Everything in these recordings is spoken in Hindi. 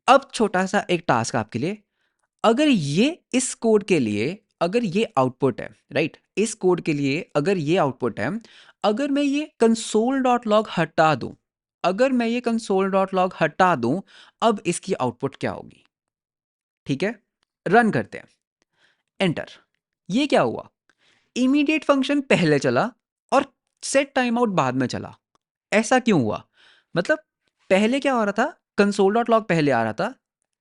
अब छोटा सा एक टास्क आपके लिए, अगर ये इस कोड के लिए अगर ये आउटपुट है, राइट, इस कोड के लिए अगर ये आउटपुट है, अगर मैं ये कंसोल डॉट लॉग हटा दूं, अगर मैं ये कंसोल डॉट लॉग हटा दूं, अब इसकी आउटपुट क्या होगी? ठीक है, रन करते हैं, एंटर। ये क्या हुआ? इमीडिएट फंक्शन पहले चला और सेट टाइम आउट बाद में चला। ऐसा क्यों हुआ? मतलब पहले क्या हो रहा था, कंसोल डॉट लॉग पहले आ रहा था,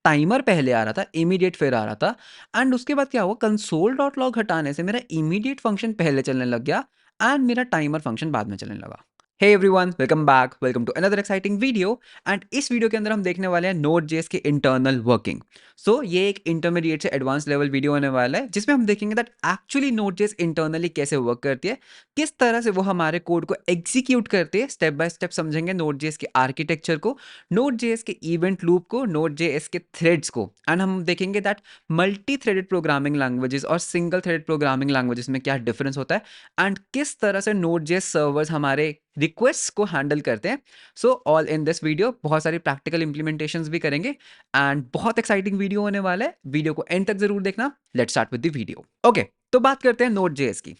टाइमर पहले आ रहा था, इमीडिएट फिर आ रहा था, एंड उसके बाद क्या हुआ, कंसोल डॉट लॉग हटाने से मेरा इमीडिएट फंक्शन पहले चलने लग गया एंड मेरा टाइमर फंक्शन बाद में चलने लगा। Hey everyone, welcome back, welcome to another exciting video. And इस वीडियो के अंदर हम देखने वाले हैं Node.js के इंटरनल वर्किंग। सो ये एक इंटरमीडिएट से एडवांस लेवल वीडियो होने वाला है, जिसमें हम देखेंगे दैट एक्चुअली Node.js इंटरनली कैसे वर्क करती है, किस तरह से वो हमारे कोड को एग्जीक्यूट करते हैं, स्टेप बाय स्टेप समझेंगे Node.js के आर्किटेक्चर को, Node.js के इवेंट लूप को, Node.js के थ्रेड्स को, एंड हम देखेंगे that multi threaded programming languages और सिंगल थ्रेडेड प्रोग्रामिंग लैंग्वेजेस में क्या डिफरेंस होता है, एंड किस तरह से Node.js सर्वर्स हमारे रिक्वेस्ट को हैंडल करते हैं। So all in this video बहुत सारी प्रैक्टिकल इंप्लीमेंटेशंस भी करेंगे एंड बहुत एक्साइटिंग वीडियो होने वाला है। वीडियो को एंड तक जरूर देखना। Let's start with the video. Okay, तो बात करते हैं Node.js की।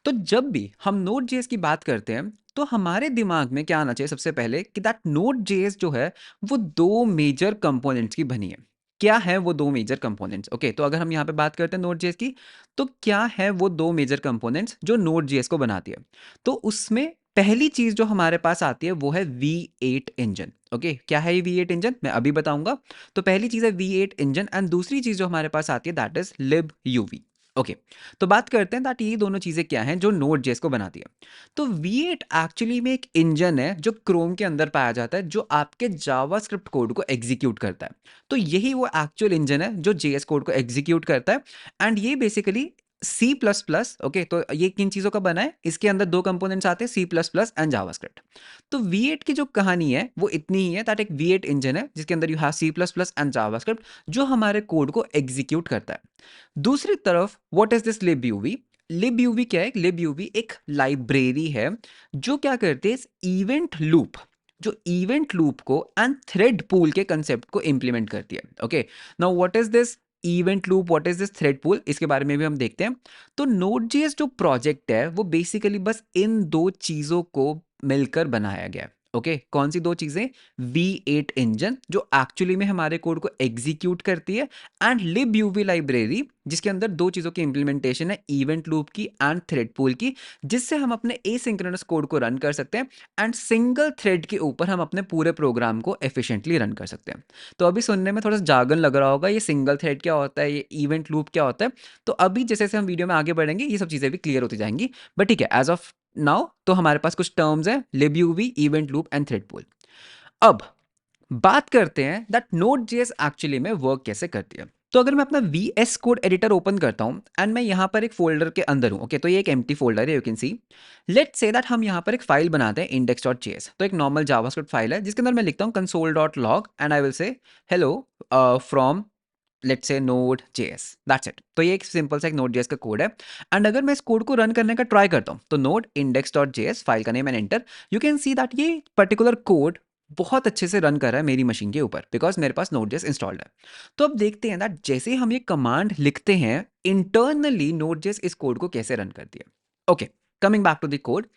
तो जब भी हम Node.js की बात करते हैं तो हमारे दिमाग में क्या आना चाहिए सबसे पहले कि दैट Node.js जो है वो दो मेजर कंपोनेंट्स की बनी है। क्या है वो दो मेजर कंपोनेंट्स? ओके, तो अगर हम यहाँ पे बात करते हैं Node.js की, तो क्या है वो दो मेजर कंपोनेंट्स जो Node.js को बनाती है? तो उसमें पहली चीज जो हमारे पास आती है वो है V8 इंजन। ओके, क्या है ये V8 इंजन, मैं अभी बताऊंगा। तो पहली चीज है V8 इंजन एंड दूसरी चीज जो हमारे पास आती है दैट इज libuv। ओके, तो बात करते हैं दैट ये दोनों चीजें क्या हैं जो Node.js को बनाती है। तो V8 एक्चुअली में एक इंजन है जो क्रोम के अंदर पाया जाता है, जो आपके जावास्क्रिप्ट कोड को एग्जीक्यूट करता है। तो यही वो एक्चुअल इंजन है जो JS कोड को एग्जीक्यूट करता है। एंड ये basically C plus plus, okay, तो ये किन चीज़ों का बना है? इसके अंदर दो कंपोनेंट्स आते हैं, C plus plus and JavaScript. तो V8 की जो कहानी है वो इतनी ही है दैट एक V8 इंजन है जिसके अंदर you have C plus plus and JavaScript जो हमारे कोड को एग्जीक्यूट करता है। दूसरी तरफ what is this libuv? libuv क्या है? libuv एक लाइब्रेरी है जो क्या करती है, इस इवेंट लूप, जो इवेंट लूप को एंड थ्रेड पूल के कंसेप्ट को इंप्लीमेंट करती है। Okay, now what is this event loop, what is this thread pool, इसके बारे में भी हम देखते हैं। तो Node.js जो प्रोजेक्ट है वो बेसिकली बस इन दो चीजों को मिलकर बनाया गया है। ओके, कौन सी दो चीजें? V8 इंजन जो एक्चुअली में हमारे कोड को एग्जीक्यूट करती है, एंड libuv लाइब्रेरी जिसके अंदर दो चीजों की इंप्लीमेंटेशन है, इवेंट लूप की एंड थ्रेड पूल की, जिससे हम अपने एसिंक्रोनस कोड को रन कर सकते हैं एंड सिंगल थ्रेड के ऊपर हम अपने पूरे प्रोग्राम को एफिशिएंटली रन कर सकते हैं। तो अभी सुनने में थोड़ा सा जार्गन लग रहा होगा, ये सिंगल थ्रेड क्या होता है, ये इवेंट लूप क्या होता है। तो अभी जैसे जैसे हम वीडियो में आगे बढ़ेंगे ये सब चीज़ें भी क्लियर होती जाएंगी। बट ठीक है, एज ऑफ नाउ तो हमारे पास कुछ टर्म्स हैं, libuv, event loop and thread pool. अब बात करते हैं दैट Node.js एक्चुअली में वर्क कैसे करती है। तो अगर मैं अपना VS कोड एडिटर ओपन करता हूं एंड मैं यहां पर एक फोल्डर के अंदर हूं, ओके, तो ये एक एम्प्टी फोल्डर है, you can see. Let's say that हम यहां पर एक फाइल बनाते हैं index.js। तो एक नॉर्मल जावास्क्रिप्ट फाइल है जिसके अंदर मैं लिखता हूं console.log and I will say hello from let's say Node.js, that's it. तो ये एक सिंपल सा एक Node.js का कोड है। एंड अगर मैं इस कोड को रन करने का ट्राई करता हूँ तो node index.js फाइल का name and enter, you can see that ये पर्टिकुलर कोड बहुत अच्छे से रन कर रहा है मेरी मशीन के ऊपर बिकॉज मेरे पास Node.js इंस्टॉल्ड है। तो अब देखते हैं दैट जैसे हम ये कमांड लिखते हैं इंटरनली Node.js इस कोड को कैसे रन करती है। Okay, coming back to the code.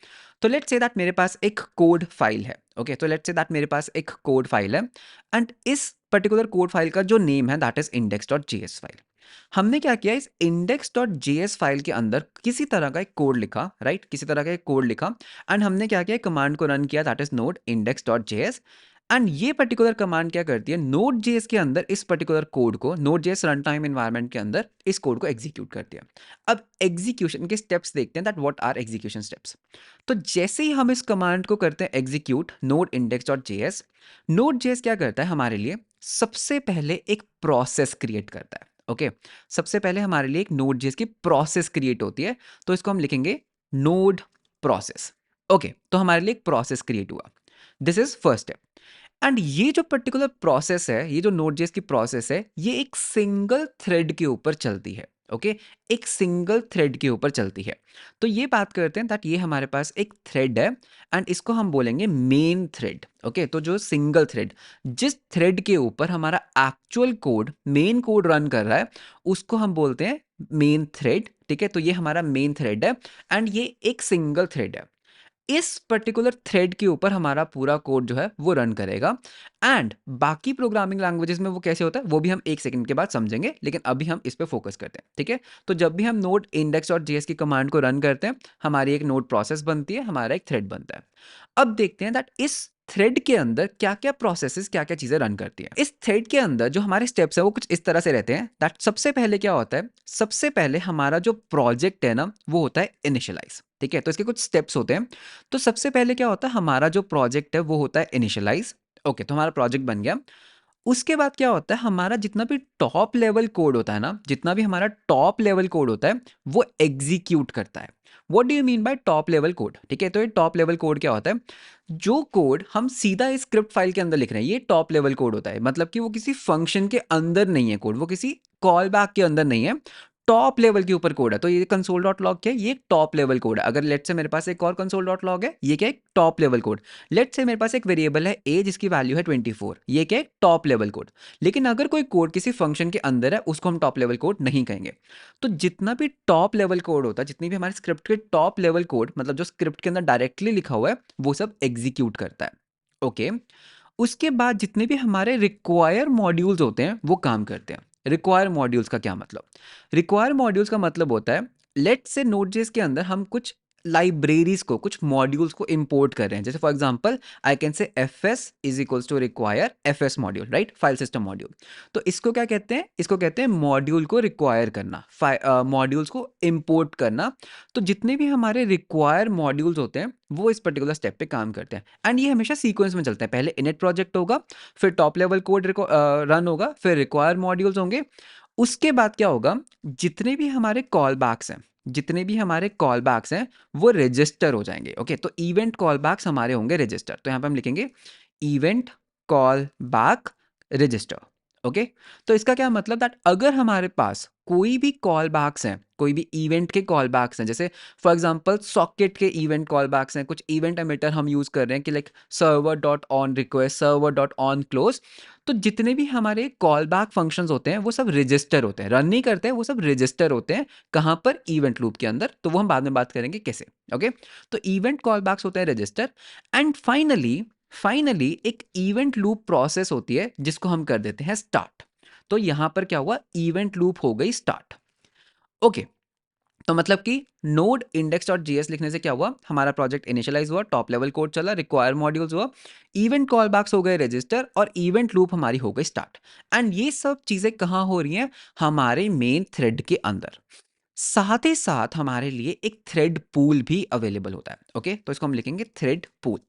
तो लेट्स से दैट मेरे पास एक कोड फाइल है। ओके, तो लेट्स से दैट मेरे पास एक कोड फाइल है एंड इस पर्टिकुलर कोड फाइल का जो नेम है दैट इज index.js फाइल। हमने क्या किया, इस index.js फाइल के अंदर किसी तरह का एक कोड लिखा, राइट, किसी तरह का एक कोड लिखा एंड हमने क्या किया, कमांड को रन किया that is node index.js। And ये पर्टिकुलर कमांड क्या करती है, Node.js के अंदर इस पर्टिकुलर कोड को, Node.js रन टाइम एनवायरनमेंट के अंदर इस कोड को एग्जीक्यूट करती है। अब एग्जीक्यूशन के स्टेप्स देखते हैं that what are execution steps. तो जैसे ही हम इस कमांड को करते हैं एग्जीक्यूट node index.js, Node.js क्या करता है हमारे लिए, सबसे पहले एक प्रोसेस क्रिएट करता है। ओके, सबसे पहले हमारे लिए एक Node.js की प्रोसेस क्रिएट होती है, तो इसको हम लिखेंगे नोड प्रोसेस। ओके, तो हमारे लिए एक प्रोसेस क्रिएट हुआ, this is first step. And ये जो पर्टिकुलर प्रोसेस है, ये जो Node.js की प्रोसेस है, ये एक सिंगल थ्रेड के ऊपर चलती है। ओके, एक सिंगल थ्रेड के ऊपर चलती है। तो ये बात करते हैं दैट ये हमारे पास एक थ्रेड है एंड इसको हम बोलेंगे मेन थ्रेड। ओके, तो जो सिंगल थ्रेड, जिस थ्रेड के ऊपर हमारा actual code, main code run कर रहा है, उसको हम बोलते हैं मेन थ्रेड। ठीक है, तो ये हमारा मेन थ्रेड है एंड ये एक सिंगल थ्रेड है। इस पर्टिकुलर थ्रेड के ऊपर हमारा पूरा कोड जो है वो रन करेगा। एंड बाकी प्रोग्रामिंग लैंग्वेजेस में वो कैसे होता है वो भी हम एक सेकंड के बाद समझेंगे, लेकिन अभी हम इस पे फोकस करते हैं। ठीक है, तो जब भी हम नोड इंडेक्स और जेएस की कमांड को रन करते हैं, हमारी एक नोड प्रोसेस बनती है, हमारा एक थ्रेड बनता है। अब देखते हैं दैट इस थ्रेड के अंदर क्या क्या प्रोसेसेस, क्या क्या चीजें रन करती हैं। इस थ्रेड के अंदर जो हमारे स्टेप्स है वो कुछ इस तरह से रहते हैं दैट सबसे पहले क्या होता है, सबसे पहले हमारा जो प्रोजेक्ट है ना वो होता है इनिशियलाइज। ठीक है, तो इसके कुछ स्टेप्स होते हैं। तो सबसे पहले क्या होता है, हमारा जो प्रोजेक्ट है वो होता है इनिशियलाइज। ओके, तो हमारा प्रोजेक्ट बन गया। उसके बाद क्या होता है, हमारा जितना भी टॉप लेवल कोड होता है ना, जितना भी हमारा टॉप लेवल कोड होता है वो एग्जीक्यूट करता है। What do you mean by top level code? ठीक है, तो ये टॉप लेवल कोड क्या होता है, जो कोड हम सीधा इस स्क्रिप्ट फाइल के अंदर लिख रहे हैं, ये टॉप लेवल कोड होता है। मतलब कि वो किसी फंक्शन के अंदर नहीं है कोड, वो किसी कॉल बैक के अंदर नहीं है, टॉप लेवल के ऊपर कोड है। तो ये कंसोल डॉट लॉग क्या है, ये टॉप लेवल कोड है। अगर लेट से मेरे पास एक और कंसोल डॉट लॉग है, ये क्या है, टॉप लेवल कोड। लेट से मेरे पास एक वेरिएबल है ए जिसकी वैल्यू है 24, ये क्या है, टॉप लेवल कोड। लेकिन अगर कोई कोड किसी फंक्शन के अंदर है, उसको हम टॉप लेवल कोड नहीं कहेंगे। तो जितना भी टॉप लेवल कोड होता है, जितनी भी हमारे स्क्रिप्ट के टॉप लेवल कोड, मतलब जो स्क्रिप्ट के अंदर डायरेक्टली लिखा हुआ है, वो सब एग्जीक्यूट करता है। ओके, उसके बाद जितने भी हमारे रिक्वायर मॉड्यूल्स होते हैं वो काम करते हैं। रिक्वायर मॉड्यूल्स का क्या मतलब, रिक्वायर मॉड्यूल्स का मतलब होता है, लेट से नोड.जेएस के अंदर हम कुछ लाइब्रेरीज को, कुछ मॉड्यूल्स को इंपोर्ट कर रहे हैं। जैसे for example I can say FS is equals to require FS module, right, file system module. तो इसको क्या कहते हैं, इसको कहते हैं मॉड्यूल को रिक्वायर करना, मॉड्यूल्स को इंपोर्ट करना। तो जितने भी हमारे रिक्वायर मॉड्यूल्स होते हैं वो इस पर्टिकुलर स्टेप पे काम करते हैं एंड ये हमेशा सीक्वेंस में चलता है। पहले इनिट प्रोजेक्ट होगा, फिर टॉप लेवल कोड रन होगा, फिर रिक्वायर मॉड्यूल्स होंगे। उसके बाद क्या होगा, जितने भी हमारे कॉल बैक्स हैं, जितने भी हमारे कॉल बैक्स हैं वो रजिस्टर हो जाएंगे। ओके, तो इवेंट कॉल बैक्स हमारे होंगे रजिस्टर। तो यहाँ पे हम लिखेंगे event call back register. Okay, तो इसका क्या मतलब, दैट अगर हमारे पास कोई भी कॉल बैक्स हैं, कोई भी इवेंट के कॉल बैक्स हैं, जैसे फॉर एग्जांपल सॉकेट के इवेंट कॉल बैक्स हैं, कुछ इवेंट एमिटर हम यूज कर रहे हैं कि like server dot on request, server dot on close. तो जितने भी हमारे कॉल बैक फंक्शंस होते हैं वो सब रजिस्टर होते हैं, रन नहीं करते हैं, वो सब रजिस्टर होते हैं। कहाँ पर, इवेंट लूप के अंदर। तो वो हम बाद में बात करेंगे कैसे। ओके, तो इवेंट कॉल बैक्स होते हैं रजिस्टर। एंड फाइनली एक इवेंट लूप प्रोसेस होती है जिसको हम कर देते हैं स्टार्ट। तो यहां पर क्या हुआ, इवेंट लूप हो गई स्टार्ट। ओके, तो मतलब कि नोड इंडेक्स डॉट जीएस लिखने से क्या हुआ, हमारा प्रोजेक्ट इनिशियलाइज हुआ, टॉप लेवल कोड चला, रिक्वायर मॉड्यूल्स हुआ, इवेंट कॉल बैक्स हो गए रजिस्टर, और इवेंट लूप हमारी हो गई स्टार्ट। एंड ये सब चीजें कहां हो रही हैं, हमारे मेन थ्रेड के अंदर। साथ ही साथ हमारे लिए एक थ्रेड पूल भी अवेलेबल होता है। ओके, तो इसको हम लिखेंगे थ्रेड पूल।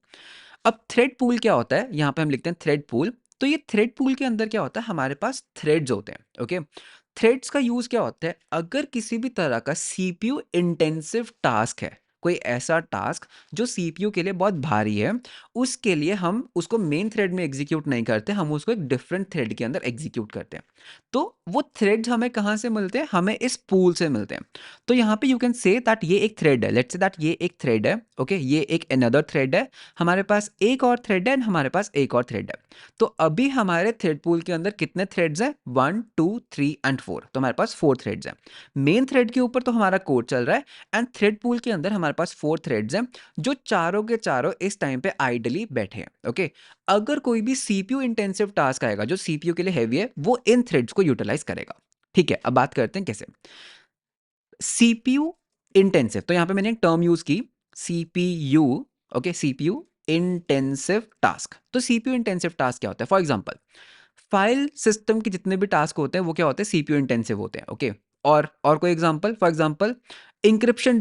अब थ्रेड पूल क्या होता है, यहां पे हम लिखते हैं थ्रेड पूल। तो ये थ्रेड पूल के अंदर क्या होता है, हमारे पास थ्रेड्स होते हैं। ओके, थ्रेड्स का यूज क्या होता है, अगर किसी भी तरह का सीपीयू इंटेंसिव टास्क है, कोई ऐसा टास्क जो सीपीयू के लिए बहुत भारी है, उसके लिए हम उसको मेन थ्रेड में एग्जीक्यूट नहीं करते, हम उसको एक डिफरेंट थ्रेड के अंदर एग्जीक्यूट करते हैं। तो वो थ्रेड्स हमें कहां से मिलते हैं, हमें इस पूल से मिलते हैं। तो यहाँ पे यू कैन से दैट ये एक थ्रेड है, लेट्स से दैट ये एक थ्रेड है। ओके, ये एक अनदर थ्रेड है, हमारे पास एक और थ्रेड है, हमारे पास एक और थ्रेड है। तो अभी हमारे थ्रेड पूल के अंदर कितने थ्रेड्स हैं, 1 2 3 एंड 4। तो हमारे पास 4 थ्रेड्स हैं। मेन थ्रेड के ऊपर तो हमारा कोड चल रहा है एंड थ्रेड पूल के अंदर हमारे पास 4 थ्रेड्स हैं, जो चारों के चारों इस टाइम पे आइडली बैठे हैं। ओके, अगर कोई भी सीपीयू इंटेंसिव टास्क आएगा जो सीपीयू के लिए हैवी है, वो इन थ्रेड्स को यूटिलाइज करेगा। ठीक है, अब बात करते हैं कैसे। सीपीयू इंटेंसिव, तो यहां पे मैंने एक टर्म यूज की, CPU. Okay, CPU intensive task. तो सीपीयू इंटेंसिव टास्क क्या होता है, फॉर एग्जांपल फाइल सिस्टम के जितने भी टास्क होते हैं वो क्या होते हैं, सीपीयू इंटेंसिव होते हैं। ओके, और कोई example, for example encryption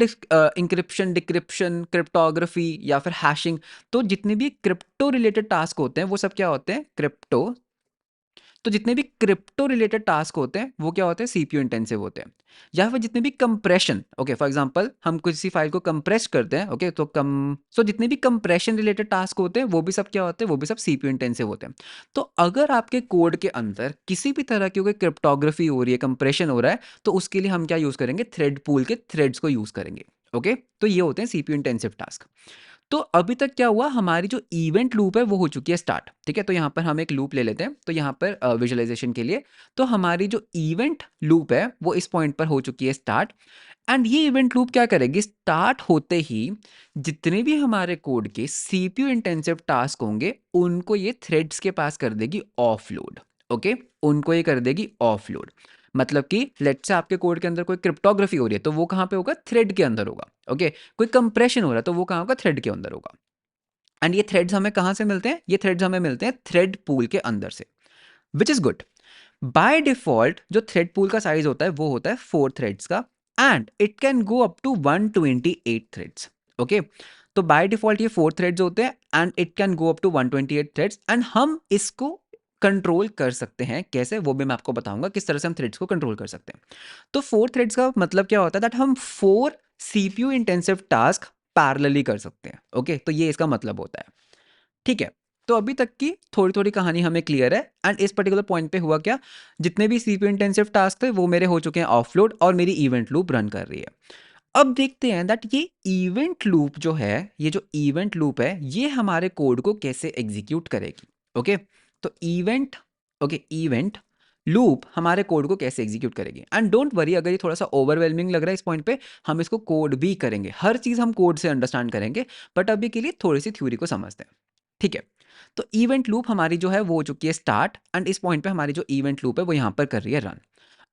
decryption cryptography या फिर हैशिंग। तो जितने भी क्रिप्टो रिलेटेड टास्क होते हैं वो सब क्या होते हैं, क्रिप्टो तो जितने भी क्रिप्टो रिलेटेड टास्क होते हैं वो क्या होते हैं, सीपीयू इंटेंसिव होते हैं। या फिर जितने भी कंप्रेशन, ओके फॉर एग्जांपल हम किसी फाइल को कंप्रेस करते हैं, ओके तो जितने भी कंप्रेशन रिलेटेड टास्क होते हैं वो भी सब क्या होते हैं, वो भी सब सीपीयू इंटेंसिव होते हैं। तो अगर आपके कोड के अंदर किसी भी तरह की कोई क्रिप्टोग्राफी हो रही है, कंप्रेशन हो रहा है, तो उसके लिए हम क्या यूज करेंगे, थ्रेड पूल के थ्रेड्स को यूज करेंगे। ओके तो ये होते हैं सीपीयू इंटेंसिव टास्क। तो अभी तक क्या हुआ, हमारी जो इवेंट लूप है वो हो चुकी है स्टार्ट। ठीक है, तो यहाँ पर हम एक लूप ले लेते हैं, तो यहाँ पर विजुअलाइजेशन के लिए, तो हमारी जो इवेंट लूप है वो इस पॉइंट पर हो चुकी है स्टार्ट। एंड ये इवेंट लूप क्या करेगी, स्टार्ट होते ही जितने भी हमारे कोड के सीपीयू इंटेंसिव टास्क होंगे उनको ये थ्रेड्स के पास कर देगी ऑफलोड। ओके, उनको ये कर देगी ऑफलोड। मतलब कि लेट्स से आपके कोड के अंदर कोई क्रिप्टोग्राफी हो रही है तो वो कहाँ पे होगा, थ्रेड के अंदर होगा। ओके, कोई कंप्रेशन हो रहा है तो वो कहाँ होगा, थ्रेड के अंदर होगा। एंड ये थ्रेड्स हमें कहाँ से मिलते हैं, ये थ्रेड्स हमें मिलते हैं थ्रेड पूल के अंदर से, which is good. By default जो थ्रेड पूल का साइज होता है वो होता है 4 थ्रेड्स का, and it can go up to 128 threads. Okay, तो बाय डिफॉल्ट ये 4 थ्रेड्स होते हैं and it can go up to 128 threads, and हम इसको कंट्रोल कर सकते हैं कैसे, वो भी मैं आपको बताऊंगा किस तरह से हम थ्रेड्स को कंट्रोल कर सकते हैं। तो 4 थ्रेड्स का मतलब क्या होता है, दैट हम 4 सीपीयू इंटेंसिव टास्क पैरेलली कर सकते हैं। ओके, तो ये इसका मतलब होता है। ठीक है, तो अभी तक की थोड़ी थोड़ी कहानी हमें क्लियर है। एंड इस पर्टिकुलर पॉइंट पे हुआ क्या, जितने भी सीपीयू इंटेंसिव टास्क थे वो मेरे हो चुके हैं ऑफलोड और मेरी इवेंट लूप रन कर रही है। अब देखते हैं दैट ये इवेंट लूप जो है, ये जो इवेंट लूप है ये हमारे कोड को कैसे एग्जीक्यूट करेगी। ओके, तो इवेंट, ओके इवेंट लूप हमारे कोड को कैसे एग्जीक्यूट करेगी। एंड डोंट वरी अगर ये थोड़ा सा ओवरवेलमिंग लग रहा है इस पॉइंट पे, हम इसको कोड भी करेंगे, हर चीज हम कोड से अंडरस्टैंड करेंगे, बट अभी के लिए थोड़ी सी थ्योरी को समझते हैं। ठीक है, तो इवेंट लूप हमारी जो है वो हो चुकी है स्टार्ट, एंड इस पॉइंट पे हमारी जो इवेंट लूप है वो यहाँ पर कर रही है रन।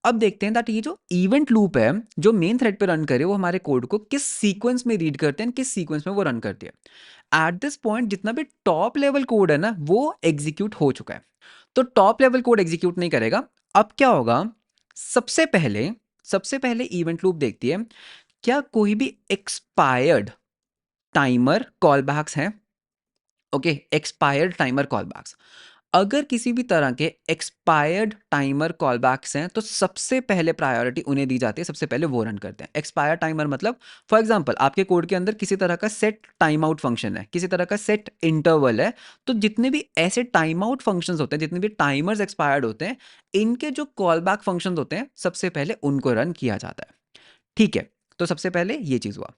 अब देखते हैं दैट ये जो इवेंट लूप है जो मेन थ्रेड पे रन करे वो हमारे कोड को किस सीक्वेंस में रीड करते हैं, किस सीक्वेंस में वो रन करती है। एट दिस पॉइंट जितना भी टॉप लेवल कोड है ना वो एग्जीक्यूट हो चुका है, तो टॉप लेवल कोड एग्जीक्यूट नहीं करेगा। अब क्या होगा, सबसे पहले इवेंट लूप देखती है क्या कोई भी एक्सपायर्ड टाइमर कॉलबैक्स हैं। ओके, एक्सपायर्ड टाइमर कॉलबैक्स, अगर किसी भी तरह के एक्सपायर्ड टाइमर कॉलबैक्स हैं तो सबसे पहले प्रायोरिटी उन्हें दी जाती है, सबसे पहले वो रन करते हैं। एक्सपायर टाइमर मतलब फॉर एग्जांपल आपके कोड के अंदर किसी तरह का सेट टाइम आउट फंक्शन है, किसी तरह का सेट इंटरवल है, तो जितने भी ऐसे टाइम आउट फंक्शंस होते हैं, जितने भी टाइमर्स एक्सपायर्ड होते हैं, इनके जो कॉल बैक फंक्शंस होते हैं सबसे पहले उनको रन किया जाता है। ठीक है, तो सबसे पहले ये चीज हुआ।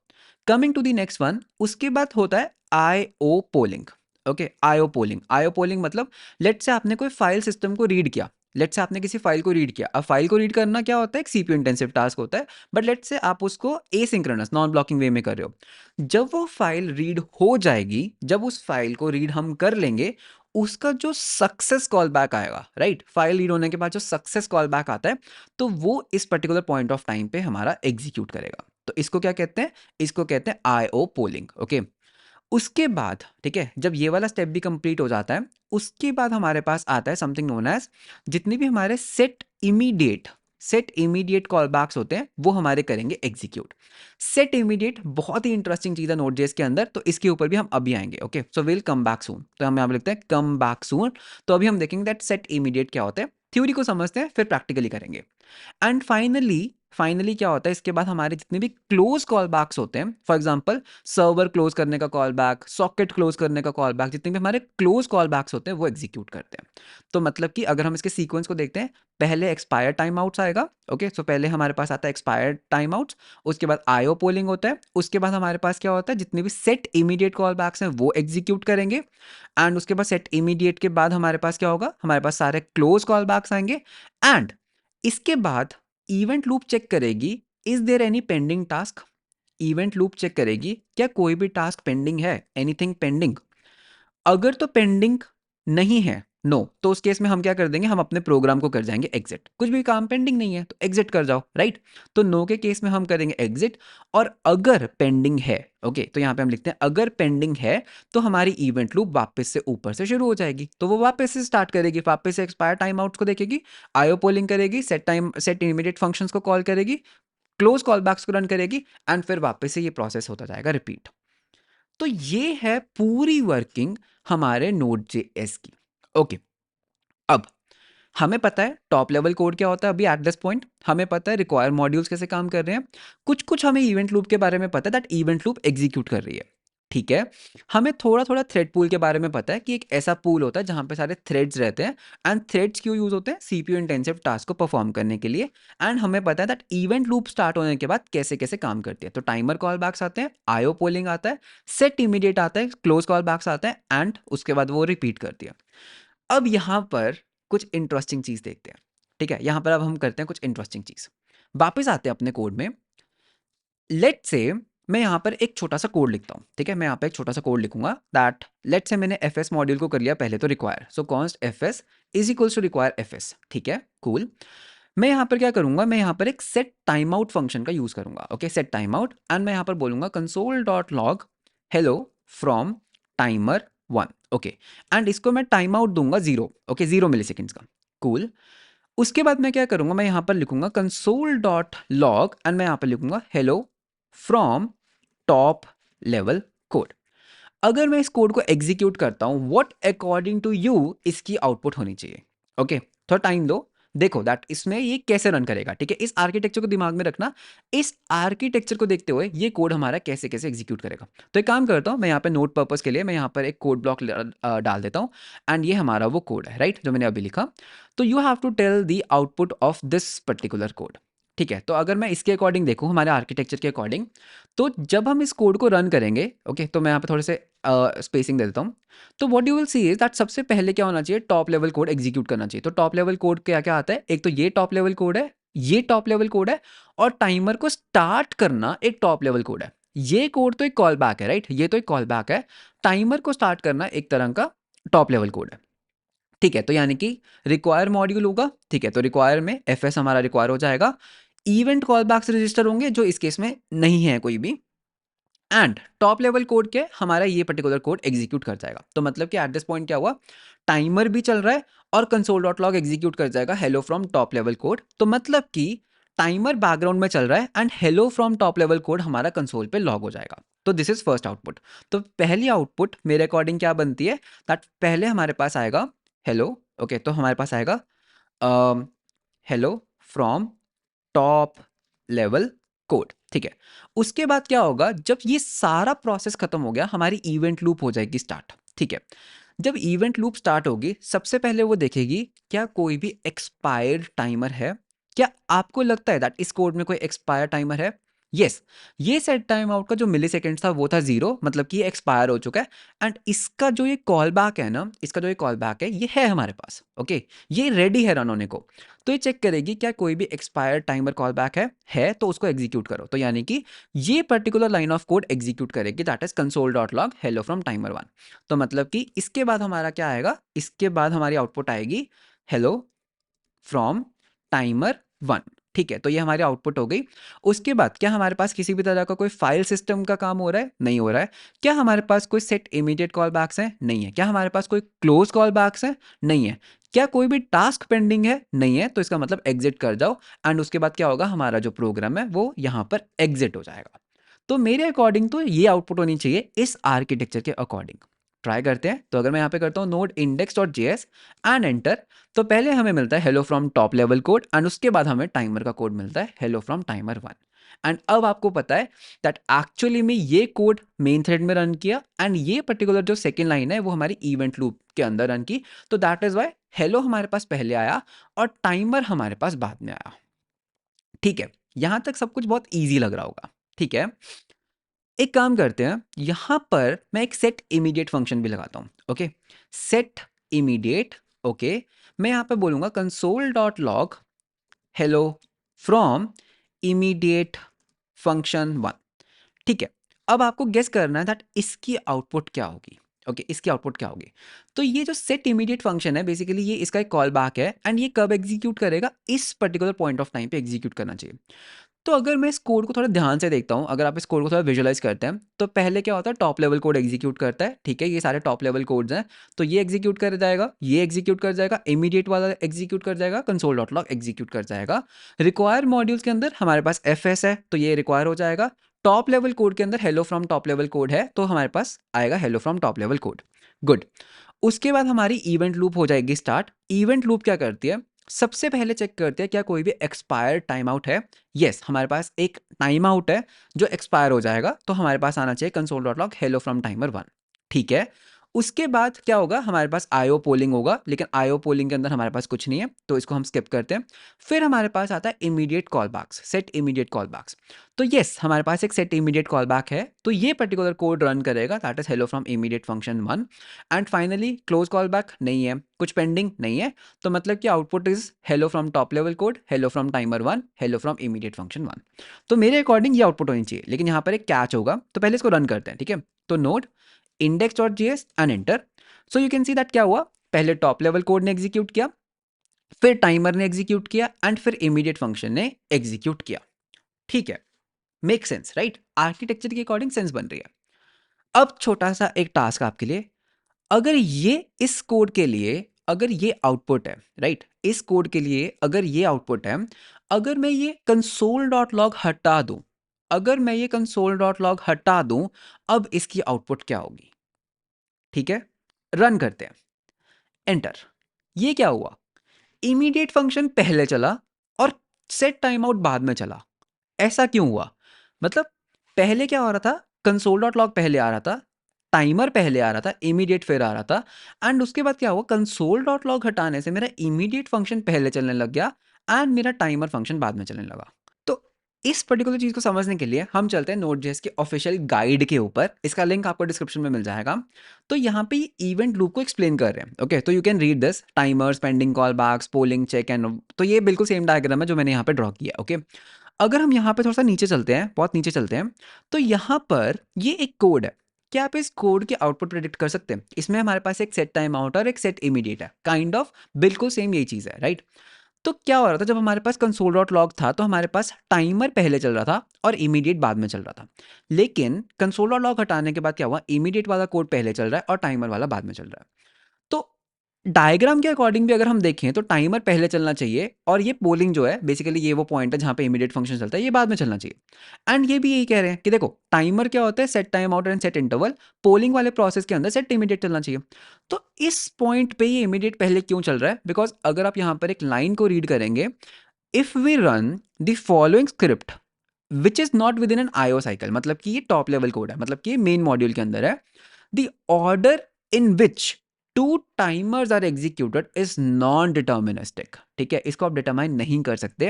Coming to the next one, उसके बाद होता है IO polling. Okay, IO polling मतलब लेट से आपने कोई फाइल सिस्टम को रीड किया, लेट से आपने किसी फाइल को रीड किया। अब फाइल को रीड करना क्या होता है, एक सीपीयू इंटेंसिव टास्क होता है, बट लेट से आप उसको एसिंक्रोनस नॉन ब्लॉकिंग वे में कर रहे हो। जब वो फाइल रीड हो जाएगी, जब उस फाइल को रीड हम कर लेंगे, उसका जो सक्सेस कॉल बैक आएगा, राइट, फाइल रीड होने के बाद जो सक्सेस कॉल बैक आता है, तो वो इस पर्टिकुलर पॉइंट ऑफ टाइम पे हमारा एग्जीक्यूट करेगा। तो इसको क्या कहते हैं, इसको कहते हैं आईओ पोलिंग। ओके, उसके बाद ठीक है, जब ये वाला स्टेप भी कंप्लीट हो जाता है, उसके बाद हमारे पास आता है समथिंग नोन एज, जितने भी हमारे सेट इमीडिएट कॉल बैक्स होते हैं वो हमारे करेंगे एग्जीक्यूट। सेट इमीडिएट बहुत ही इंटरेस्टिंग चीज है नोड जेएस के अंदर, तो इसके ऊपर भी हम अभी आएंगे। Okay, so will come back soon, तो हम यहाँ पे लिखते हैं कम बैक सून। तो अभी हम देखेंगे दैट सेट इमीडिएट क्या होता है, थ्योरी को समझते हैं फिर प्रैक्टिकली करेंगे। एंड फाइनली क्या होता है, इसके बाद हमारे जितने भी क्लोज कॉल बैक्स होते हैं, फॉर एग्जांपल सर्वर क्लोज करने का कॉल बैक, सॉकेट क्लोज करने का कॉल बैक, जितने भी हमारे क्लोज कॉल बैक्स होते हैं वो एग्जीक्यूट करते हैं। तो मतलब कि अगर हम इसके सीक्वेंस को देखते हैं, पहले एक्सपायर टाइम आउट्स आएगा। ओके, सो पहले हमारे पास आता है एक्सपायर्ड टाइम आउट्स, उसके बाद आईओ पोलिंग होता है, उसके बाद हमारे पास क्या होता है, जितने भी सेट इमीडिएट कॉल बैक्स हैं वो एग्जीक्यूट करेंगे। एंड उसके बाद सेट इमीडिएट के बाद हमारे पास क्या होगा, हमारे पास सारे क्लोज कॉल बैक्स आएंगे। एंड इसके बाद इवेंट लूप चेक करेगी, is there any pending task. Event loop check करेगी क्या कोई भी टास्क पेंडिंग है, एनीथिंग पेंडिंग। अगर तो पेंडिंग नहीं है, नो, तो उस केस में हम क्या कर देंगे, हम अपने प्रोग्राम को कर जाएंगे एग्जिट। कुछ भी काम पेंडिंग नहीं है तो एग्जिट कर जाओ, राइट। तो नो के केस में हम करेंगे एग्जिट। और अगर पेंडिंग है, ओके, तो यहां पे हम लिखते हैं अगर पेंडिंग है, तो हमारी इवेंट लूप वापस से ऊपर से शुरू हो जाएगी, तो वो वापस से स्टार्ट करेगी, वापस से एक्सपायर टाइम आउट्स को देखेगी, आईओ पोलिंग करेगी, सेट इमीडिएट फंक्शंस को कॉल करेगी, क्लोज कॉल बैक्स को रन करेगी, एंड फिर वापस से ये प्रोसेस होता जाएगा रिपीट। तो ये है पूरी वर्किंग हमारे नोड जेएस की। ओके, अब हमें पता है टॉप लेवल कोड क्या होता है अभी एट दिस पॉइंट, हमें पता है रिक्वायर मॉड्यूल्स कैसे काम कर रहे हैं, कुछ कुछ हमें इवेंट लूप के बारे में पता है दैट इवेंट लूप एग्जीक्यूट कर रही है, ठीक है। हमें थोड़ा थोड़ा थ्रेड पूल के बारे में पता है कि एक ऐसा पूल होता है जहां पे सारे थ्रेड्स रहते हैं, एंड थ्रेड्स क्यों यूज होते हैं, सीपीयू इंटेंसिव टास्क को परफॉर्म करने के लिए। एंड हमें पता है दैट इवेंट लूप स्टार्ट होने के बाद कैसे कैसे काम करती है, तो टाइमर कॉल बैक्स आते हैं, आईओ पोलिंग आता है, सेट इमीडिएट आता है, क्लोज कॉल बैक्स आता है, एंड उसके बाद वो रिपीट करती है। अब यहाँ पर कुछ इंटरेस्टिंग चीज देखते हैं, ठीक है। यहाँ पर अब हम करते हैं कुछ इंटरेस्टिंग चीज, वापस आते हैं अपने कोड में। लेट से मैं यहाँ पर एक छोटा सा कोड लिखता हूँ, ठीक है। मैं यहाँ पे एक छोटा सा कोड लिखूंगा दैट लेट से मैंने एफ एस मॉड्यूल को कर लिया पहले, तो require, so const F S is equals to require F S, ठीक है, कूल। मैं यहाँ पर क्या करूंगा, मैं यहाँ पर एक सेट टाइम आउट फंक्शन का यूज करूंगा, okay, set time out, and मैं यहाँ पर बोलूंगा console dot log hello from timer 1, okay, and इसको मैं टाइम आउट दूंगा 0, ओके, 0 मिली सेकेंड्स का, कूल। उसके बाद मैं क्या करूंगा, मैं यहाँ पर लिखूंगा कंसोल डॉट लॉग, एंड मैं यहाँ पर लिखूंगा hello from top level code. अगर मैं इस कोड को एग्जीक्यूट करता हूं, व्हाट अकॉर्डिंग टू यू इसकी आउटपुट होनी चाहिए, ओके, थोड़ा टाइम दो, देखो दैट इसमें ये कैसे रन करेगा, ठीक है। इस आर्किटेक्चर को दिमाग में रखना, इस आर्किटेक्चर को देखते हुए ये कोड हमारा कैसे कैसे एग्जीक्यूट करेगा। तो एक काम करता हूं, मैं यहाँ पे नोट पर्पस के लिए मैं यहाँ पर एक कोड ब्लॉक डाल देता हूँ, एंड ये हमारा वो कोड है, राइट, जो मैंने अभी लिखा। तो you have to tell the output of this particular code, ठीक है। तो अगर मैं इसके अकॉर्डिंग देखूं, हमारे आर्किटेक्चर के अकॉर्डिंग, तो जब हम इस कोड को रन करेंगे, ओके, तो मैं यहाँ पे थोड़े से स्पेसिंग दे देता हूँ। तो what you will see is that सबसे पहले क्या होना चाहिए, टॉप लेवल कोड एग्जीक्यूट करना चाहिए। तो टॉप लेवल कोड क्या क्या आता है, एक तो ये टॉप लेवल कोड है, ये टॉप लेवल कोड है, और टाइमर को स्टार्ट करना एक टॉप लेवल कोड है। ये कोड तो एक कॉल बैक है, राइट, ये तो एक कॉल बैक है, टाइमर को स्टार्ट करना एक तरह का टॉप लेवल कोड है, ठीक है। तो यानी कि रिक्वायर मॉड्यूल होगा, ठीक है, तो रिक्वायर में एफ एस हमारा रिक्वायर हो जाएगा, इवेंट कॉल बैक्स रजिस्टर होंगे जो इस केस में नहीं है कोई भी, एंड टॉप लेवल कोड के हमारा ये पर्टिकुलर कोड एग्जीक्यूट कर जाएगा। तो मतलब कि एट दिस पॉइंट क्या हुआ, टाइमर भी चल रहा है और कंसोल डॉट लॉग एग्जीक्यूट कर जाएगा hello from top level code. तो मतलब कि टाइमर बैकग्राउंड में चल रहा है and hello from top level code हमारा कंसोल पे लॉग हो जाएगा। तो दिस इज फर्स्ट आउटपुट। तो पहली आउटपुट मेरे अकॉर्डिंग क्या बनती है, दैट पहले हमारे पास आएगा हेलो, ओके, तो हमारे पास आएगा hello from top level code, ठीक है। उसके बाद क्या होगा, जब ये सारा प्रोसेस खत्म हो गया, हमारी इवेंट लूप हो जाएगी स्टार्ट, ठीक है। जब इवेंट लूप स्टार्ट होगी, सबसे पहले वो देखेगी क्या कोई भी एक्सपायर्ड टाइमर है। क्या आपको लगता है दैट इस कोड में कोई एक्सपायर टाइमर है? यस, ये सेट टाइम आउट का जो मिली सेकेंड था वो था 0, मतलब कि ये एक्सपायर हो चुका है। एंड इसका जो ये कॉल बैक है ना, इसका जो ये कॉल बैक है ये है हमारे पास, ओके, ये रेडी है रन होने को। तो ये चेक करेगी क्या कोई भी एक्सपायर्ड टाइमर कॉल बैक है तो उसको एग्जीक्यूट करो। तो यानी कि ये particular line of code execute करेगी, that is console dot log hello from timer 1। तो मतलब कि इसके बाद हमारा क्या आएगा, इसके बाद हमारी आउटपुट आएगी हेलो फ्रॉम टाइमर 1, ठीक है। तो ये हमारी आउटपुट हो गई। उसके बाद क्या हमारे पास किसी भी तरह का कोई फाइल सिस्टम का काम हो रहा है? नहीं हो रहा है। क्या हमारे पास कोई सेट इमीडिएट कॉल बैक्स है? नहीं है। क्या हमारे पास कोई क्लोज कॉल बैक्स है? नहीं है। क्या कोई भी टास्क पेंडिंग है? नहीं है। तो इसका मतलब एग्जिट कर जाओ, एंड उसके बाद क्या होगा, हमारा जो प्रोग्राम है वो यहाँ पर एग्जिट हो जाएगा। तो मेरे अकॉर्डिंग तो ये आउटपुट होनी चाहिए इस आर्किटेक्चर के अकॉर्डिंग। ट्राई करते हैं। तो अगर मैं यहाँ पे करता हूँ node index dot JS and enter, तो पहले हमें मिलता है hello from top level code, and उसके बाद हमें टाइमर का कोड मिलता है हेलो फ्रॉम टाइमर 1। एंड अब आपको पता है दैट एक्चुअली में ये कोड मेन थ्रेड में रन किया, एंड ये पर्टिकुलर जो सेकेंड लाइन है वो हमारी इवेंट लूप के अंदर रन की। तो दैट इज वाई हेलो हमारे पास पहले आया और टाइमर हमारे पास बाद में आया, ठीक है। यहां तक सब कुछ बहुत ईजी लग रहा होगा, ठीक है। एक काम करते हैं, यहां पर मैं एक सेट इमीडिएट फंक्शन भी लगाता हूं, ओके, सेट इमीडिएट, ओके। मैं यहां पे बोलूंगा console dot log hello from immediate function 1, ठीक है। अब आपको गेस करना है दैट इसकी आउटपुट क्या होगी, ओके, इसकी आउटपुट क्या होगी। तो ये जो सेट इमीडिएट फंक्शन है बेसिकली ये इसका एक कॉल बैक है, एंड ये कब एग्जीक्यूट करेगा, इस पर्टिकुलर पॉइंट ऑफ टाइम पे एग्जीक्यूट करना चाहिए। तो अगर मैं इस कोड को थोड़ा ध्यान से देखता हूँ, अगर आप इस कोड को थोड़ा विजुअलाइज करते हैं, तो पहले क्या होता है, टॉप लेवल कोड एग्जीक्यूट करता है, ठीक है, ये सारे टॉप लेवल कोड्स हैं। तो ये एग्जीक्यूट कर जाएगा, ये एग्जीक्यूट कर जाएगा, इमीडिएट वाला एग्जीक्यूट कर जाएगा, कंसोल डॉट लॉग एग्जीक्यूट कर जाएगा। रिक्वायर मॉड्यूल्स के अंदर हमारे पास एफ एस है, तो ये रिक्वायर हो जाएगा। टॉप लेवल कोड के अंदर hello from top level code है, तो हमारे पास आएगा hello from top level code, good. उसके बाद हमारी इवेंट लूप हो जाएगी स्टार्ट। इवेंट लूप क्या करती है, सबसे पहले चेक करते हैं क्या कोई भी एक्सपायर टाइम आउट है। यस, हमारे पास एक टाइम आउट है जो एक्सपायर हो जाएगा, तो हमारे पास आना चाहिए console dot log hello from timer 1। ठीक है, उसके बाद क्या होगा, हमारे पास आईओ पोलिंग होगा, लेकिन आईओ पोलिंग के अंदर हमारे पास कुछ नहीं है, तो इसको हम स्किप करते हैं। फिर हमारे पास आता है immediate callbacks, set immediate callbacks. तो यस, हमारे पास एक सेट इमीडिएट कॉल बैक है, तो ये पर्टिकुलर कोड रन करेगा, that is hello from immediate function 1। And finally close call back नहीं है, कुछ पेंडिंग नहीं है, तो मतलब कि output is hello from top level code, hello from timer 1, hello from immediate function 1। तो मेरे अकॉर्डिंग ये आउटपुट होनी चाहिए, लेकिन यहाँ पर एक कैच होगा, तो पहले इसको रन करते हैं। ठीक है, तो node index.js and enter. So you can see that क्या हुआ, पहले टॉप लेवल कोड ने एग्जीक्यूट किया, फिर टाइमर ने एग्जीक्यूट किया, एंड फिर इमीडिएट फंक्शन ने एग्जीक्यूट किया। ठीक है, मेक सेंस राइट, आर्किटेक्चर के अकॉर्डिंग सेंस बन रही है। अब छोटा सा एक टास्क आपके लिए, अगर ये इस कोड के लिए अगर ये आउटपुट है राइट, इस कोड के लिए अगर ये आउटपुट है, अगर मैं ये कंसोल डॉट लॉग हटा दूं, अगर मैं ये कंसोल डॉट लॉग हटा दूं, अब इसकी आउटपुट क्या होगी। ठीक है, रन करते हैं, एंटर। ये क्या हुआ, इमीडिएट फंक्शन पहले चला और सेट टाइम आउट बाद में चला। ऐसा क्यों हुआ, मतलब पहले क्या हो रहा था, कंसोल डॉट लॉग पहले आ रहा था, टाइमर पहले आ रहा था, इमीडिएट फिर आ रहा था, एंड उसके बाद क्या हुआ, कंसोल डॉट लॉग हटाने से मेरा इमीडिएट फंक्शन पहले चलने लग गया एंड मेरा टाइमर फंक्शन बाद में चलने लगा। तो इस पर्टिकुलर चीज को समझने के लिए हम चलते हैं नोड.जेएस के ऑफिशियल गाइड के ऊपर, इसका लिंक आपको डिस्क्रिप्शन में मिल जाएगा। तो यहाँ पे इवेंट लूप को एक्सप्लेन कर रहे हैं। ओके, तो you can read this, timers, pending callbacks, polling, check and, तो ये बिल्कुल सेम डायग्राम है जो मैंने यहाँ पे ड्रॉ किया। ओके, अगर हम यहाँ पे थोड़ा सा नीचे चलते हैं, बहुत नीचे चलते हैं, तो यहाँ पर ये एक कोड है। क्या आप इस कोड के आउटपुट प्रेडिक्ट कर सकते हैं, इसमें हमारे पास एक सेट टाइम आउट और एक सेट इमीडिएट है, काइंड ऑफ बिल्कुल सेम यही चीज़ है राइट। तो क्या हो रहा था, जब हमारे पास कंसोल डॉट लॉग था तो हमारे पास टाइमर पहले चल रहा था और इमीडिएट बाद में चल रहा था, लेकिन कंसोल डॉट लॉग हटाने के बाद क्या हुआ, इमीडिएट वाला कोड पहले चल रहा है और टाइमर वाला बाद में चल रहा है। तो डायग्राम के अकॉर्डिंग भी अगर हम देखें तो टाइमर पहले चलना चाहिए, और ये पोलिंग जो है बेसिकली ये वो पॉइंट है जहां पे इमीडिएट फंक्शन चलता है, ये बाद में चलना चाहिए। एंड ये भी यही कह रहे हैं कि देखो टाइमर क्या होता है, set time out and set interval, polling वाले प्रोसेस के अंदर सेट इमीडिएट चलना चाहिए। तो इस पॉइंट पे ये इमीडिएट पहले क्यों चल रहा है, बिकॉज अगर आप यहां पर एक लाइन को रीड करेंगे, if we run the following script which is not within an IO cycle, मतलब कि ये टॉप लेवल कोड है, मतलब कि ये मेन मॉड्यूल के अंदर है, the order in which two timers are executed is non deterministic. ठीक है, इसको आप डिटरमाइन नहीं कर सकते,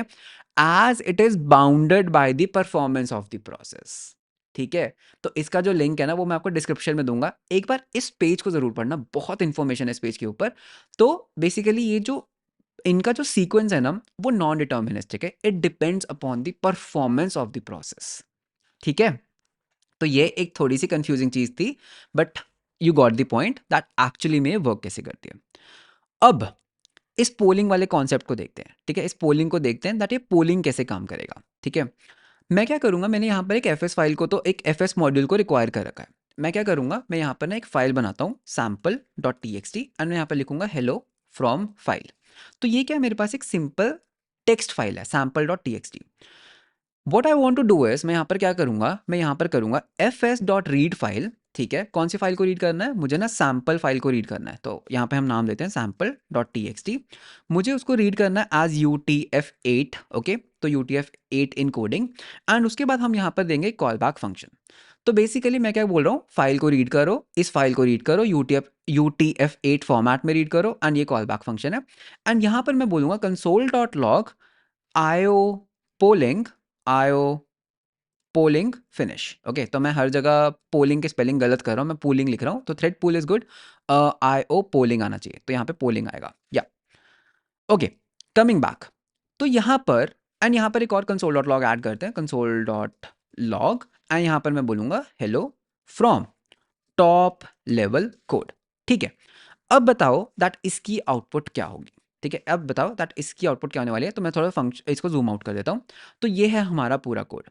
as it is bounded by the performance of the process. ठीक है, तो इसका जो लिंक है ना वो मैं आपको डिस्क्रिप्शन में दूंगा, एक बार इस पेज को जरूर पढ़ना, बहुत इंफॉर्मेशन है इस पेज के ऊपर। तो बेसिकली ये जो इनका जो सीक्वेंस है ना वो नॉन डिटर्मिनिस्टिक है, it depends upon the performance of the process. ठीक है, तो ये एक थोड़ी सी कंफ्यूजिंग चीज थी, but you got the point that actually में वर्क कैसे करती है। अब इस पोलिंग वाले कॉन्सेप्ट को देखते हैं। ठीक है, इस पोलिंग को देखते हैं दैट ये पोलिंग कैसे काम करेगा। ठीक है, मैं क्या करूंगा, मैंने यहाँ पर एक एफ फाइल को, तो एक एफ मॉड्यूल को रिक्वायर कर रखा है। मैं क्या करूंगा, मैं यहाँ पर ना एक फाइल बनाता हूँ sample.txt, एंड मैं यहाँ पर लिखूंगा हेलो फ्रॉम फाइल। तो ये क्या है, मेरे पास एक सिंपल टेक्स्ट फाइल है sample.txt। What I want to do is, मैं यहाँ पर क्या करूंगा, मैं यहाँ पर करूंगा fs.read फाइल। ठीक है, कौन सी फाइल को रीड करना है, मुझे ना सैम्पल फाइल को रीड करना है, तो यहाँ पे हम नाम देते हैं sample.txt। मुझे उसको रीड करना है एज UTF-8। ओके, तो UTF-8 इन कोडिंग, एंड उसके बाद हम यहाँ पर देंगे कॉल बैक फंक्शन। तो बेसिकली मैं क्या बोल रहा हूँ, फाइल को रीड करो, इस फाइल को रीड करो, UTF-8 फॉर्मेट में रीड करो, एंड ये कॉल बैक फंक्शन है। एंड यहाँ पर मैं बोलूँगा console.log io polling finish. Okay, तो मैं हर जगह पोलिंग की स्पेलिंग गलत कर रहा हूँ, मैं पोलिंग लिख रहा हूँ, तो thread pool is good, IO polling आना चाहिए, तो यहाँ पे पोलिंग आएगा या। ओके, कमिंग बैक, तो यहाँ पर एंड यहाँ पर एक और कंसोल डॉट लॉग ऐड करते हैं, कंसोल डॉट लॉग, एंड यहाँ पर मैं बोलूँगा hello from top level code. ठीक है, अब बताओ दैट इसकी आउटपुट क्या होगी। ठीक है, अब बताओ दैट इसकी आउटपुट क्या होने वाली है, तो मैं थोड़ा फंक्शन इसको जूम आउट कर देता हूँ। तो ये है हमारा पूरा कोड।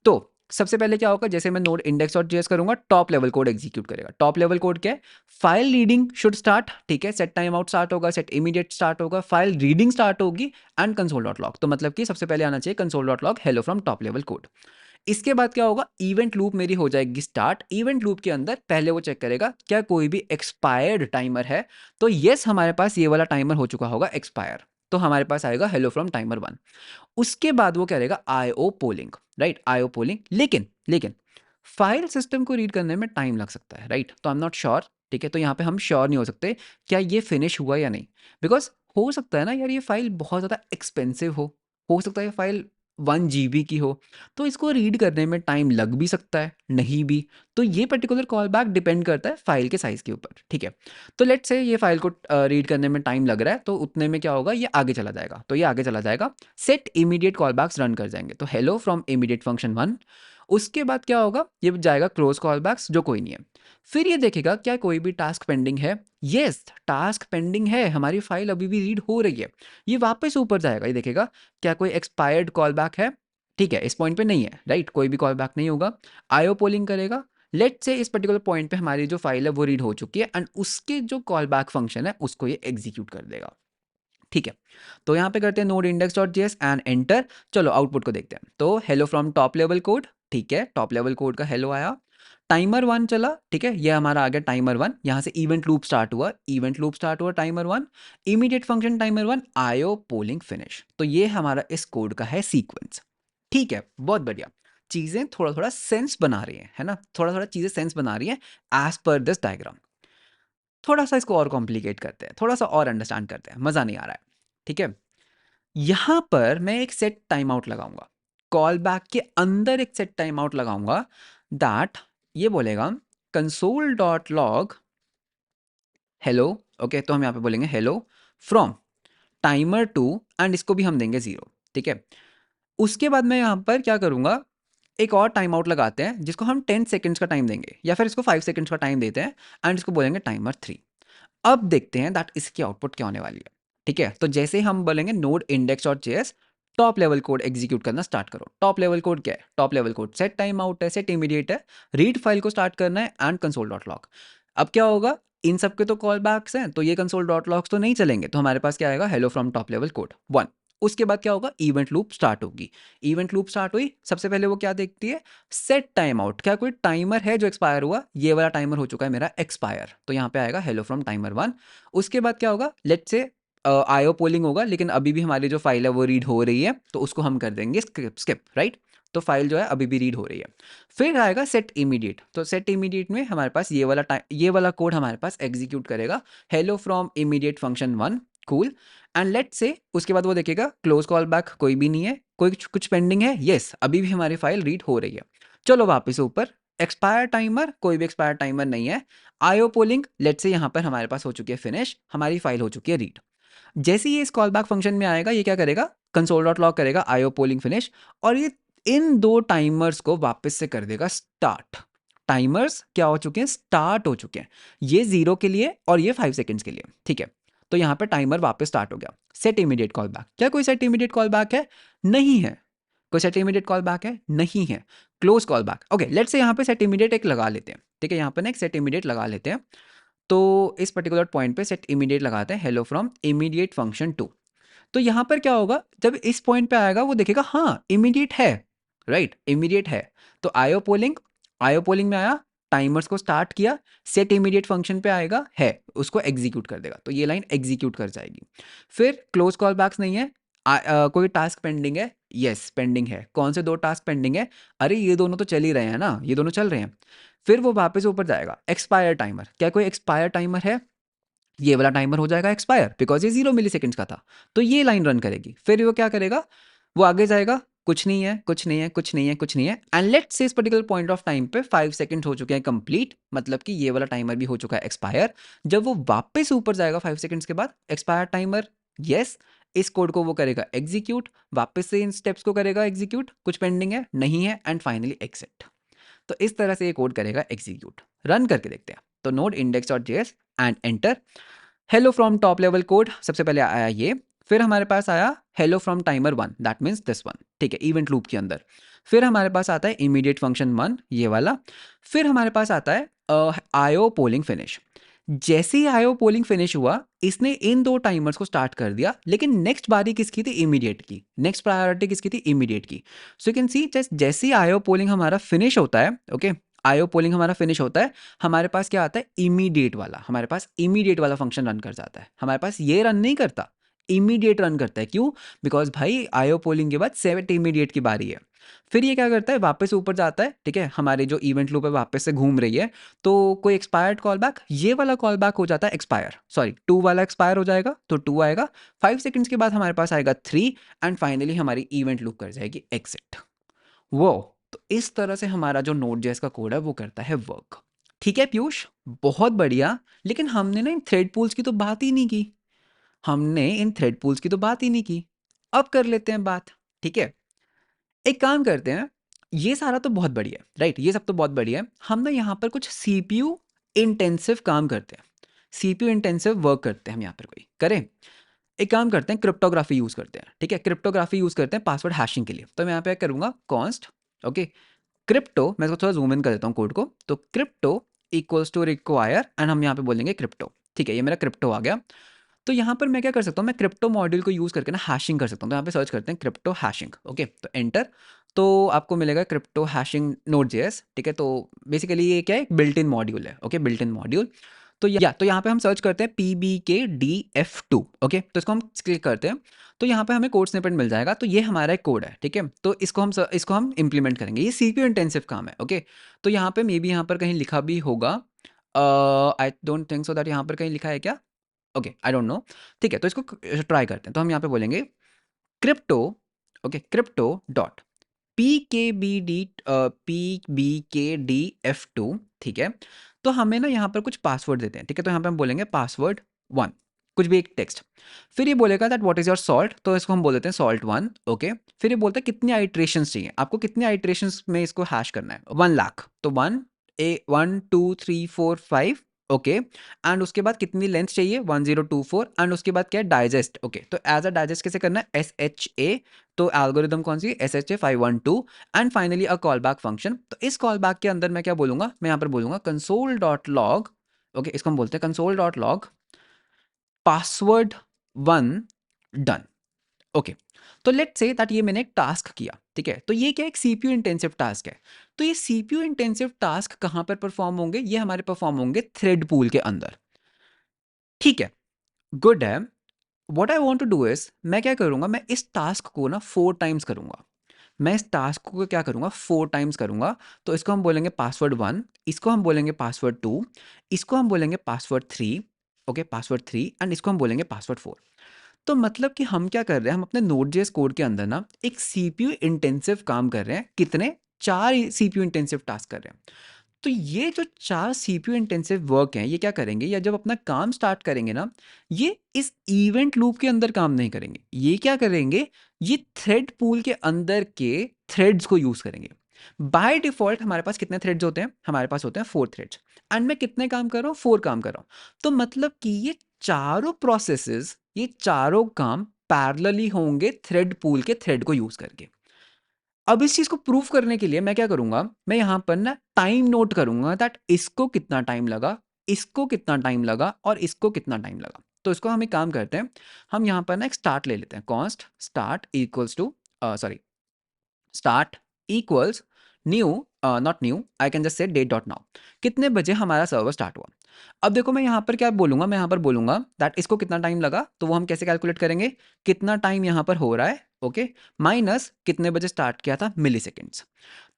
तो सबसे पहले क्या होगा, जैसे मैं नोड इंडेक्स और जेएस करूंगा, टॉप लेवल कोड एग्जीक्यूट करेगा। टॉप लेवल कोड क्या है, फाइल रीडिंग शुड स्टार्ट। ठीक है, सेट टाइम आउट स्टार्ट होगा, सेट इमीडिएट स्टार्ट होगा, फाइल रीडिंग स्टार्ट होगी, एंड कंसोल डॉट लॉग, तो मतलब कि सबसे पहले आना चाहिए console dot log hello from top level code. इसके बाद क्या होगा, इवेंट लूप मेरी हो जाएगी स्टार्ट। इवेंट लूप के अंदर पहले वो चेक करेगा क्या कोई भी एक्सपायर्ड टाइमर है, तो येस हमारे पास ये वाला टाइमर हो चुका होगा एक्सपायर, तो हमारे पास आएगा हेलो फ्रॉम टाइमर 1। उसके बाद वो करेगा IO polling, right, IO polling. लेकिन लेकिन फाइल सिस्टम को रीड करने में टाइम लग सकता है, राइट, तो आई एम नॉट श्योर, ठीक है, तो यहाँ पे हम श्योर नहीं हो सकते क्या ये फिनिश हुआ या नहीं, बिकॉज हो सकता है ना यार ये फाइल बहुत ज़्यादा एक्सपेंसिव हो सकता है ये फाइल 1 GB की हो, तो इसको रीड करने में टाइम लग भी सकता है, नहीं भी। तो ये पर्टिकुलर कॉल बैक डिपेंड करता है फाइल के साइज़ के ऊपर, ठीक है। तो लेट्स से ये फाइल को रीड करने में टाइम लग रहा है, तो उतने में क्या होगा, ये आगे चला जाएगा, तो ये आगे चला जाएगा, set immediate callbacks run कर जाएंगे, तो हेलो फ्रॉम इमीडिएट फंक्शन 1। उसके बाद क्या होगा, ये जाएगा क्लोज कॉल बैक्स जो कोई नहीं है, फिर ये देखेगा क्या कोई भी टास्क पेंडिंग है, यस टास्क पेंडिंग है, हमारी फाइल अभी भी रीड हो रही है, ये वापस ऊपर जाएगा, ये देखेगा क्या कोई एक्सपायर्ड कॉल बैक है, ठीक है, इस पॉइंट पे नहीं है, राइट, कोई भी कॉल बैक नहीं होगा। IO पोलिंग करेगा, लेट से इस पर्टिकुलर पॉइंट पे हमारी जो फाइल है वो रीड हो चुकी है, एंड उसके जो कॉल बैक फंक्शन है उसको ये एग्जीक्यूट कर देगा, ठीक है। तो यहाँ पे करते हैं node index dot JS and enter. चलो आउटपुट को देखते हैं, तो hello from top level code, ठीक है, टॉप लेवल कोड का हेलो आया, टाइमर 1 चला, ठीक है, ये हमारा आ गया टाइमर 1, यहाँ से इवेंट लूप स्टार्ट हुआ, इवेंट लूप स्टार्ट हुआ timer 1, immediate function timer 1, IO polling finish, तो ये हमारा इस कोड का है सीक्वेंस, ठीक है, बहुत बढ़िया। चीजें थोड़ा थोड़ा सेंस बना रही हैं, है ना, थोड़ा थोड़ा चीजें सेंस बना रही हैं एज पर दिस डायग्राम। थोड़ा सा इसको और कॉम्प्लिकेट करते हैं, थोड़ा सा और अंडरस्टैंड करते हैं, मजा नहीं आ रहा है, ठीक है। यहां पर मैं एक सेट टाइम आउट लगाऊंगा, कॉल बैक के अंदर एक सेट टाइम आउट लगाऊंगा, दैट ये बोलेगा console dot log hello, okay, तो हम यहाँ पे बोलेंगे हेलो फ्रॉम टाइमर 2, एंड इसको भी हम देंगे 0, ठीक है। उसके बाद मैं यहाँ पर क्या करूँगा, एक और टाइम आउट लगाते हैं जिसको हम 10 सेकंड्स का टाइम देंगे, या फिर इसको 5 सेकंड्स का टाइम देते हैं, एंड इसको बोलेंगे टाइमर 3। अब देखते हैं दैट इसकी आउटपुट क्या होने वाली है, ठीक है। तो जैसे ही हम बोलेंगे node index dot JS top level code execute करना स्टार्ट करो, टॉप लेवल कोड क्या है, top level code set time out है, सेट इमीडिएट है, रीड फाइल को स्टार्ट करना है, एंड कंसोल डॉट लॉग। अब क्या होगा, इन सब के तो कॉल बैक्स हैं, तो ये कंसोल डॉट लॉग्स तो नहीं चलेंगे, तो हमारे पास क्या आएगा, hello from top level code 1। उसके बाद क्या होगा, इवेंट लूप स्टार्ट होगी, इवेंट लूप स्टार्ट हुई, सबसे पहले वो क्या देखती है, सेट टाइम आउट, क्या कोई टाइमर है जो एक्सपायर हुआ, ये वाला टाइमर हो चुका है मेरा एक्सपायर, तो यहाँ पे आएगा हेलो फ्रॉम टाइमर 1। उसके बाद क्या होगा, लेट से IO पोलिंग होगा, लेकिन अभी भी हमारी जो फाइल है वो रीड हो रही है, तो उसको हम कर देंगे स्किप, राइट, तो फाइल जो है अभी भी रीड हो रही है। फिर आएगा सेट इमीडिएट, तो सेट इमीडिएट में हमारे पास ये वाला कोड हमारे पास एग्जीक्यूट करेगा, hello from immediate function 1, cool, and let से उसके बाद वो देखेगा क्लोज कॉल बैक कोई भी नहीं है, कोई कुछ पेंडिंग है, यस अभी भी हमारी फाइल रीड हो रही है। चलो वापस ऊपर, एक्सपायर टाइमर, कोई भी एक्सपायर टाइमर नहीं है, IO पोलिंग, लेट से यहाँ पर हमारे पास हो चुकी है फिनिश, हमारी फाइल हो चुकी है रीड। जैसे ही ये इस कॉल बैक फंक्शन में आएगा, ये क्या करेगा, कंसोल डॉट लॉग करेगा IO पोलिंग फिनिश, और ये इन दो टाइमर्स को वापस से कर देगा स्टार्ट। टाइमर्स क्या हो चुके हैं, स्टार्ट हो चुके हैं, ये 0 के लिए और ये 5 सेकंड्स के लिए, ठीक है। तो यहाँ पे टाइमर वापस स्टार्ट हो गया, सेट इमीडिएट कॉल बैक, क्या कोई सेट इमीडिएट कॉल बैक है, नहीं है, कोई सेट इमीडिएट कॉल बैक है, नहीं है, close call back, okay, let's say यहाँ पे सेट इमीडिएट एक लगा लेते हैं, ठीक है, यहाँ पे ना एक सेट इमीडिएट लगा लेते हैं, तो इस पर्टिकुलर पॉइंट पे सेट इमीडिएट लगाते हैं, हेलो फ्रॉम इमीडिएट फंक्शन 2। तो यहाँ पर क्या होगा, जब इस पॉइंट पे आएगा वो देखेगा हाँ इमीडिएट है, राइट, इमीडिएट है, तो IO पोलिंग में आया, टाइमर्स को स्टार्ट किया, सेट इमीडिएट फंक्शन पे आएगा है, उसको एग्जीक्यूट कर देगा, तो ये लाइन एग्जीक्यूट कर जाएगी। फिर क्लोज कॉल बैक्स नहीं है, कोई टास्क पेंडिंग है, यस पेंडिंग है, कौन से 2 टास्क पेंडिंग है, अरे ये दोनों तो चल ही रहे हैं ना, ये दोनों चल रहे हैं। फिर वो वापस ऊपर जाएगा, एक्सपायर टाइमर, क्या कोई एक्सपायर टाइमर है, ये वाला टाइमर हो जाएगा एक्सपायर, बिकॉज ये 0 मिली सेकेंड्स का था, तो ये लाइन रन करेगी। फिर वो क्या करेगा, वो आगे जाएगा, कुछ नहीं है, कुछ नहीं है, कुछ नहीं है, कुछ नहीं है, एंड लेट्स से इस पर्टिकुलर पॉइंट ऑफ टाइम पे 5 सेकंड हो चुके हैं कंप्लीट, मतलब कि ये वाला टाइमर भी हो चुका है एक्सपायर। जब वो वापस ऊपर जाएगा 5 सेकंड्स के बाद, एक्सपायर टाइमर, यस, इस कोड को वो करेगा एग्जीक्यूट, वापस से इन स्टेप्स को करेगा एग्जीक्यूट, कुछ पेंडिंग है, नहीं है, एंड फाइनली एग्जिट। तो इस तरह से ये कोड करेगा एग्जीक्यूट। रन करके देखते हैं, तो node index dot JS and enter, hello from top level code, सबसे पहले आया ये, फिर हमारे पास आया hello from timer 1, that means this one, ठीक है, इवेंट लूप के अंदर। फिर हमारे पास आता है इमीडिएट फंक्शन 1, ये वाला। फिर हमारे पास आता है IO पोलिंग फिनिश। जैसे ही आईओ पोलिंग फिनिश हुआ, इसने इन 2 टाइमर्स को स्टार्ट कर दिया, लेकिन नेक्स्ट बारी किसकी थी? इमीडिएट की। नेक्स्ट प्रायोरिटी किसकी थी? इमीडिएट की। सो यू कैन सी जैसे ही आईओ पोलिंग हमारा फिनिश होता है, ओके, आईओ पोलिंग हमारा फिनिश होता है, हमारे पास क्या आता है? इमीडिएट वाला। हमारे पास इमीडिएट वाला फंक्शन रन कर जाता है। हमारे पास ये रन नहीं करता, इमीडिएट रन करता है। क्यों? बिकॉज भाई आईओ पोलिंग के बाद सेट इमीडिएट की बारी है। फिर ये क्या करता है? वापस ऊपर जाता है, ठीक है, हमारी जो इवेंट लूप है वापस से घूम रही है, तो कोई एक्सपायर्ड कॉल बैक, ये वाला कॉल बैक हो जाता है एक्सपायर, सॉरी 2 वाला एक्सपायर हो जाएगा, तो 2 आएगा, 5 सेकंड्स के बाद हमारे पास आएगा 3, एंड फाइनली हमारी इवेंट लूप कर जाएगी एग्जिट। वो तो इस तरह से हमारा जो नोड जेएस का कोड है वो करता है वर्क। ठीक है पीयूष, बहुत बढ़िया। लेकिन हमने ना इन थ्रेड पूल्स की तो बात ही नहीं की। हमने इन थ्रेड पूल्स की तो बात ही नहीं की। अब कर लेते हैं बात, ठीक है। एक काम करते हैं, ये सारा तो बहुत बढ़िया है, राइट, ये सब तो बहुत बढ़िया है। हम ना यहाँ पर कुछ सीपीयू इंटेंसिव काम करते हैं, सीपीयू इंटेंसिव वर्क करते हैं हम यहाँ पर, कोई करें। एक काम करते हैं, क्रिप्टोग्राफी यूज करते हैं, ठीक है, क्रिप्टोग्राफी यूज करते हैं पासवर्ड हैशिंग के लिए। तो मैं यहाँ पे करूंगा कॉन्स्ट, ओके, क्रिप्टो, मैं इसको थोड़ा जूम इन कर देता हूँ कोड को, तो crypto equals to require, and हम यहाँ पे बोलेंगे क्रिप्टो। ठीक है, ये मेरा क्रिप्टो आ गया। तो यहाँ पर मैं क्या कर सकता हूँ? मैं क्रिप्टो मॉड्यूल को यूज़ करके ना हैशिंग कर सकता हूँ। तो यहाँ पे सर्च करते हैं क्रिप्टो हैशिंग, ओके, तो एंटर, तो आपको मिलेगा क्रिप्टो हैशिंग नोड जेएस, ठीक है। तो बेसिकली ये क्या है? एक बिल्ट इन मॉड्यूल है, ओके, बिल्ट इन मॉड्यूल। तो यहाँ पे हम सर्च करते हैं PBKDF2, ओके, तो इसको हम क्लिक करते हैं, तो यहाँ पे हमें कोड स्निपेट मिल जाएगा। तो ये हमारा एक कोड है, ठीक है, तो इसको हम इम्प्लीमेंट करेंगे। ये सीपीयू इंटेंसिव काम है, ओके। तो यहाँ पे मे बी यहाँ पर कहीं लिखा भी होगा, I don't think so that यहाँ पर कहीं लिखा है क्या? Okay, I don't know. ठीक है, तो इसको ट्राई करते हैं। तो हम यहाँ पे बोलेंगे crypto, okay, crypto dot PKBKDF2, ठीक है। तो हमें ना यहाँ पर कुछ पासवर्ड देते हैं, ठीक है। तो यहाँ पे हम बोलेंगे पासवर्ड 1, कुछ भी एक टेक्स्ट। फिर ये बोलेगा that what is your salt, तो इसको हम बोल देते हैं सॉल्ट 1, ओके। फिर ये बोलता है कितनी आइट्रेशंस चाहिए आपको, कितने आइट्रेशंस में इसको हैश करना है? 1 लाख, तो 1 2 3 4 5, ओके। एंड उसके बाद कितनी लेंथ चाहिए? 1024, एंड उसके बाद क्या है? Digest, okay. तो एज अ डाइजेस्ट कैसे करना है? SHA, तो एल्गोरिदम कौन सी? SHA 512, and finally a call back function. तो इस कॉल बैक के अंदर मैं क्या बोलूंगा? मैं यहाँ पर बोलूंगा कंसोल डॉट लॉग, ओके, इसको हम बोलते हैं console dot log password 1 done, okay. तो लेट्स से दैट ये मैंने एक टास्क किया, ठीक है। तो ये क्या? एक सीपीयू इंटेंसिव टास्क है। तो ये सीपीयू इंटेंसिव टास्क कहाँ पर परफॉर्म होंगे? ये हमारे परफॉर्म होंगे थ्रेड पूल के अंदर, ठीक है, गुड है। What I want to do is, मैं क्या करूंगा? मैं इस टास्क को ना 4 टाइम्स करूंगा। मैं इस टास्क को क्या करूंगा? 4 टाइम्स करूंगा। तो इसको हम बोलेंगे पासवर्ड 1, इसको हम बोलेंगे पासवर्ड 2, इसको हम बोलेंगे पासवर्ड 3, ओके, पासवर्ड 3, एंड इसको हम बोलेंगे पासवर्ड 4। तो मतलब कि हम क्या कर रहे हैं? हम अपने नोड.जेएस कोड के अंदर ना एक सीपीयू इंटेंसिव काम कर रहे हैं। कितने? 4 सीपीयू इंटेंसिव टास्क कर रहे हैं। तो ये जो 4 सीपीयू इंटेंसिव वर्क हैं, ये क्या करेंगे? या जब अपना काम स्टार्ट करेंगे ना, ये इस इवेंट लूप के अंदर काम नहीं करेंगे। ये क्या करेंगे? ये थ्रेड पूल के अंदर के थ्रेड्स को यूज करेंगे। बाय डिफॉल्ट हमारे पास कितने थ्रेड्स होते हैं? हमारे पास होते हैं 4 थ्रेड्स, एंड मैं कितने काम कर रहा हूँ? 4 काम कर रहा हूँ। तो मतलब कि ये चारों प्रोसेसेस, ये चारों काम पैरेलली होंगे थ्रेड पूल के थ्रेड को यूज करके। अब इस चीज को प्रूफ करने के लिए मैं क्या करूंगा? मैं यहां पर ना टाइम नोट करूंगा दैट इसको कितना टाइम लगा, इसको कितना टाइम लगा, और इसको कितना टाइम लगा। तो इसको हम एक काम करते हैं, हम यहां पर ना एक स्टार्ट ले लेते हैं, const start equals to, sorry, start equals new, not new, I can just say date dot now, कितने बजे हमारा सर्वर स्टार्ट हुआ। अब देखो मैं यहाँ पर क्या बोलूंगा? मैं यहाँ पर बोलूंगा दैट इसको कितना टाइम लगा, तो वो हम कैसे कैलकुलेट करेंगे? कितना टाइम यहाँ पर हो रहा है, ओके, माइनस कितने बजे स्टार्ट किया था, मिली सेकेंड्स।